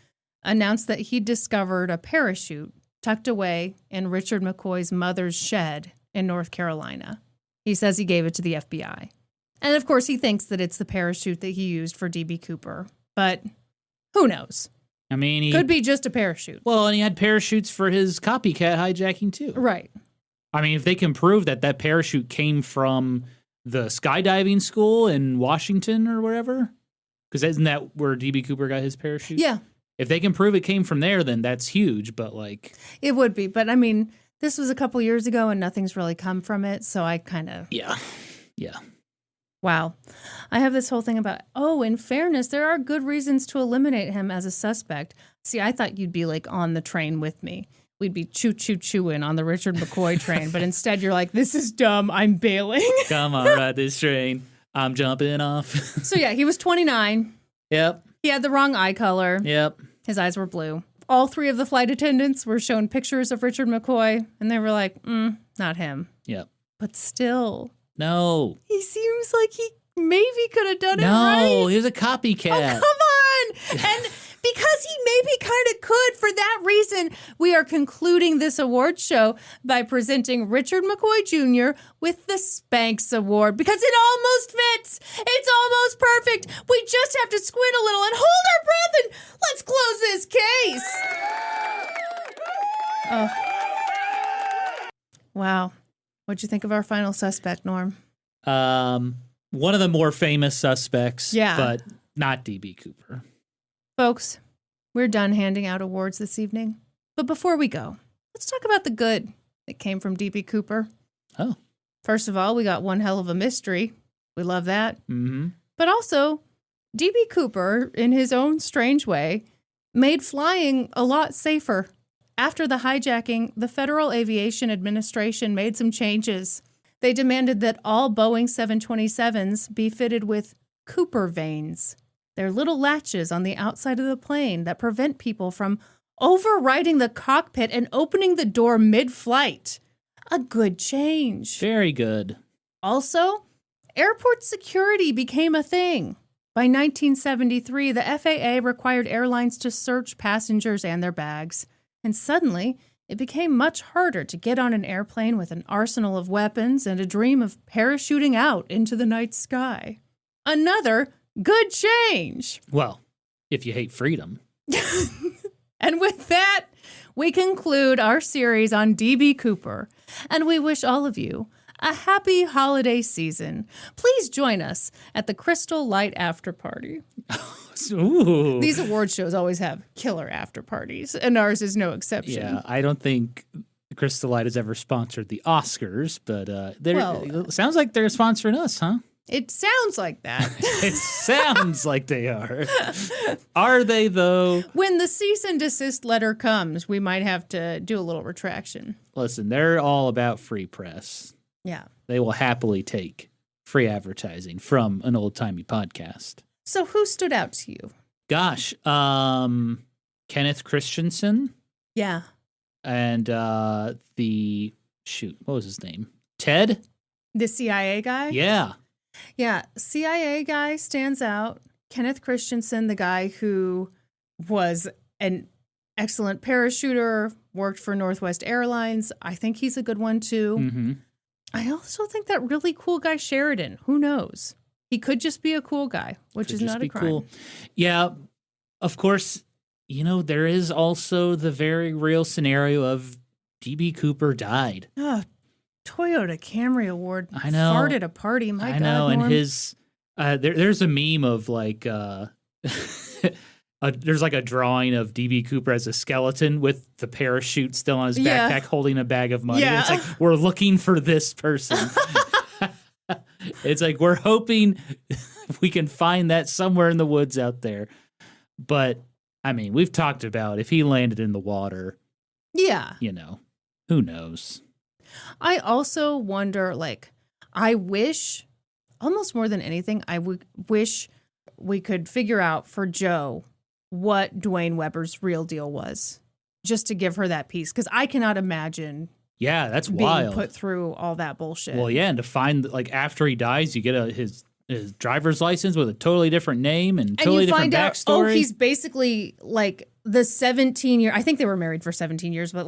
announced that he discovered a parachute tucked away in Richard McCoy's mother's shed in North Carolina. He says he gave it to the FBI. And of course, he thinks that it's the parachute that he used for D.B. Cooper. But who knows? I mean, he could be just a parachute. Well, and he had parachutes for his copycat hijacking, too. Right. I mean, if they can prove that that parachute came from the skydiving school in Washington or wherever, because isn't that where D.B. Cooper got his parachute? Yeah. If they can prove it came from there, then that's huge, but like... It would be, but I mean, this was a couple years ago and nothing's really come from it, so I kind of... Yeah. Wow. I have this whole thing about, in fairness, there are good reasons to eliminate him as a suspect. See, I thought you'd be like on the train with me. We'd be choo-choo-chooing on the Richard McCoy train, but instead you're like, this is dumb, I'm bailing. Come on, ride this train. I'm jumping off. So yeah, he was 29. Yep. He had the wrong eye color. Yep. His eyes were blue. All three of the flight attendants were shown pictures of Richard McCoy, and they were like, not him. Yep. But still. No. He seems like he maybe could have done it right. No, he was a copycat. Oh, come on. And because he maybe kind of could, for that reason, we are concluding this award show by presenting Richard McCoy Jr. with the Spanx Award, because it almost fits. It's almost perfect. We just have to squint a little and hold our breath, and let's close this case. Oh. Wow. What'd you think of our final suspect, Norm? One of the more famous suspects, yeah, but not D.B. Cooper. Folks, we're done handing out awards this evening. But before we go, let's talk about the good that came from D.B. Cooper. Oh. First of all, we got one hell of a mystery. We love that. Mm-hmm. But also, D.B. Cooper, in his own strange way, made flying a lot safer. After the hijacking, the Federal Aviation Administration made some changes. They demanded that all Boeing 727s be fitted with Cooper vanes. They're little latches on the outside of the plane that prevent people from overriding the cockpit and opening the door mid-flight. A good change. Very good. Also, airport security became a thing. By 1973, the FAA required airlines to search passengers and their bags. And suddenly, it became much harder to get on an airplane with an arsenal of weapons and a dream of parachuting out into the night sky. Another good change. Well, if you hate freedom. And with that, we conclude our series on D.B. Cooper. And we wish all of you a happy holiday season. Please join us at the Crystal Light After Party. Ooh. These award shows always have killer after parties, and ours is no exception. Yeah, I don't think Crystal Light has ever sponsored the Oscars, but it sounds like they're sponsoring us, huh? It sounds like that. It sounds like they are. Are they, though? When the cease and desist letter comes, we might have to do a little retraction. Listen, they're all about free press. Yeah. They will happily take free advertising from an old-timey podcast. So who stood out to you? Gosh, Kenneth Christensen. Yeah. And what was his name? Ted? The CIA guy? Yeah. Yeah, CIA guy stands out. Kenneth Christensen, the guy who was an excellent parachuter, worked for Northwest Airlines. I think he's a good one, too. Mm-hmm. I also think that really cool guy Sheridan, who knows? He could just be a cool guy, which is not a crime. Cool. Yeah, of course, there is also the very real scenario of D.B. Cooper died. Oh, Toyota Camry Award. I know. Fart at a party. My God, I know, Norm. and his there's a meme of like there's like a drawing of D.B. Cooper as a skeleton with the parachute still on his backpack, holding a bag of money. Yeah. And it's like, we're looking for this person. It's like, we're hoping we can find that somewhere in the woods out there. But I mean, we've talked about if he landed in the water. Yeah. Who knows? I also wonder, I wish, almost more than anything, I wish we could figure out for Joe what Dwayne Weber's real deal was, just to give her that piece. Because I cannot imagine that's being wild. Put through all that bullshit. Well, yeah, and to find, after he dies, you get his driver's license with a totally different name and totally different backstory. He's basically the 17 year. I think they were married for 17 years, but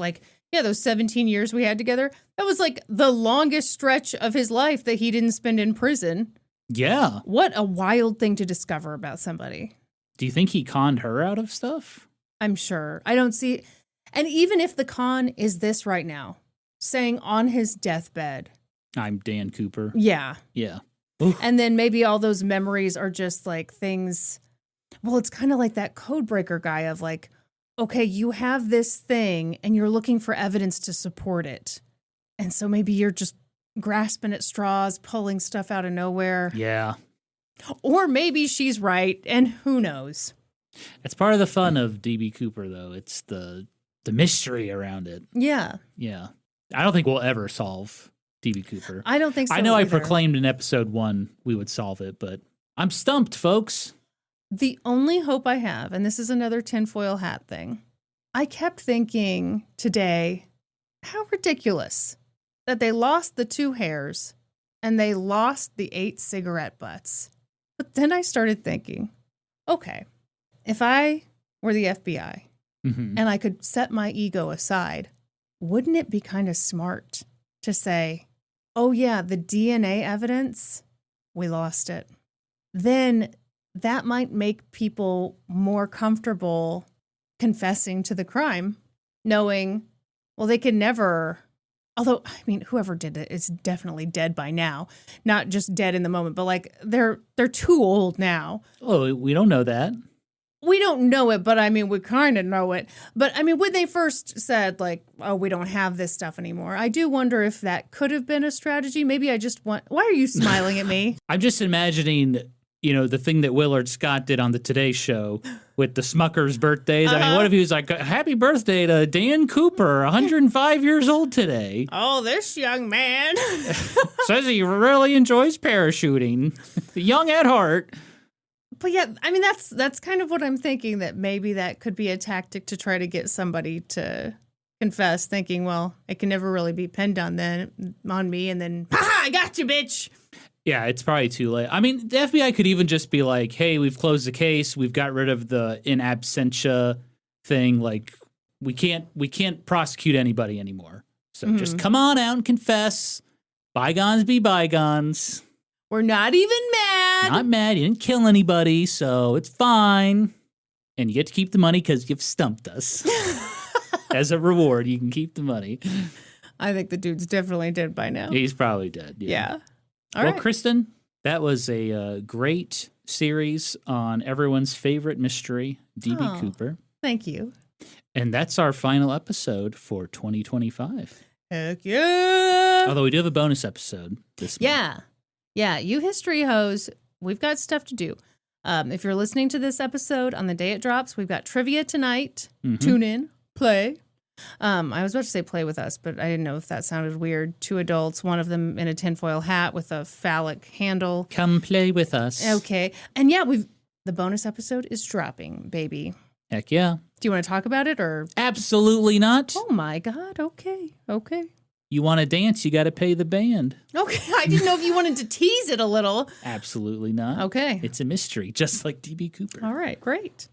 those 17 years we had together, that was the longest stretch of his life that he didn't spend in prison. Yeah. What a wild thing to discover about somebody. Do you think he conned her out of stuff? I'm sure. I don't see. And even if the con is this right now, saying on his deathbed, I'm Dan Cooper. Yeah. Yeah. Oof. And then maybe all those memories are just things. Well, it's kind of like that code breaker guy of okay, you have this thing and you're looking for evidence to support it. And so maybe you're just grasping at straws, pulling stuff out of nowhere. Yeah. Or maybe she's right, and who knows? It's part of the fun of D.B. Cooper, though. It's the mystery around it. Yeah. Yeah. I don't think we'll ever solve D.B. Cooper. I don't think so. I know either. I proclaimed in episode 1 we would solve it, but I'm stumped, folks. The only hope I have, and this is another tinfoil hat thing, I kept thinking today, how ridiculous that they lost the 2 hairs and they lost the 8 cigarette butts. But then I started thinking, okay, if I were the FBI and I could set my ego aside, wouldn't it be kind of smart to say, oh yeah, the DNA evidence, we lost it. Then that might make people more comfortable confessing to the crime, knowing, well, they can never, although, I mean, whoever did it is definitely dead by now. Not just dead in the moment, but they're too old now. Oh, we don't know that. We don't know it, but I mean, we kind of know it. But I mean, when they first said oh, we don't have this stuff anymore, I do wonder if that could have been a strategy. Maybe I just want, why are you smiling at me? I'm just imagining, the thing that Willard Scott did on the Today Show with the Smuckers birthdays. I mean, what if he was like, happy birthday to Dan Cooper, 105 years old today. Oh, this young man. Says he really enjoys parachuting. Young at heart. But yeah, I mean, that's kind of what I'm thinking, that maybe that could be a tactic to try to get somebody to confess, thinking, well, it can never really be pinned on me, and then, ha, I got you, bitch. Yeah, it's probably too late. I mean, the FBI could even just be like, hey, we've closed the case. We've got rid of the in absentia thing. We can't prosecute anybody anymore. So just come on out and confess. Bygones be bygones. We're not even mad. Not mad. You didn't kill anybody, so it's fine. And you get to keep the money because you've stumped us. As a reward, you can keep the money. I think the dude's definitely dead by now. He's probably dead. Yeah. All well, right. Kristin, that was a great series on everyone's favorite mystery, D.B. Cooper. Thank you. And that's our final episode for 2025. Heck yeah. Although we do have a bonus episode this month. Yeah, you history hoes, we've got stuff to do. If you're listening to this episode on the day it drops, we've got trivia tonight. Tune in, play. I was about to say play with us, but I didn't know if that sounded weird. 2 adults, one of them in a tinfoil hat with a phallic handle. Come play with us. Okay. And yeah, the bonus episode is dropping, baby. Heck yeah. Do you want to talk about it or? Absolutely not. Oh my God. Okay. You want to dance, you got to pay the band. Okay, I didn't know if you wanted to tease it a little. Absolutely not. Okay. It's a mystery, just like D.B. Cooper. All right, great.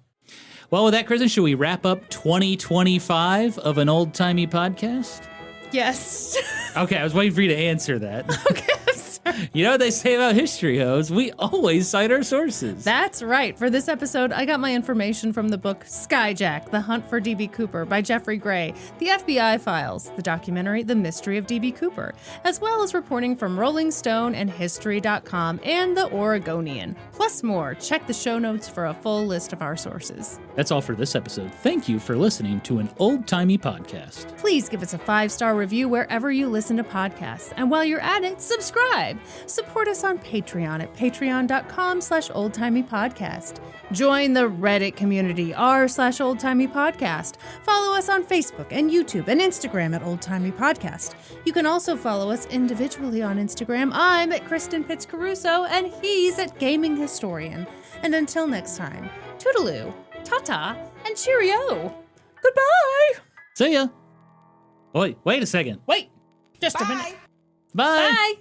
Well, with that, Kristin, should we wrap up 2025 of an old-timey podcast? Yes. Okay, I was waiting for you to answer that. Okay, I'm sorry. You know what they say about history, hoes? We always cite our sources. That's right. For this episode, I got my information from the book Skyjack, The Hunt for D.B. Cooper by Jeffrey Gray, the FBI Files, the documentary The Mystery of D.B. Cooper, as well as reporting from Rolling Stone and History.com and the Oregonian. Plus more. Check the show notes for a full list of our sources. That's all for this episode. Thank you for listening to an old-timey podcast. Please give us a 5-star review wherever you listen to podcasts. And while you're at it, subscribe. Support us on Patreon at patreon.com/oldtimeypodcast. Join the Reddit community, r/oldtimeypodcast. Follow us on Facebook and YouTube and Instagram at Old Timey Podcast. You can also follow us individually on Instagram. I'm at Kristin Pitts Caruso and he's at Gaming Historian. And until next time, toodaloo, ta-ta, and cheerio. Goodbye. See ya. Wait a second. Wait, just a minute. Bye. Bye.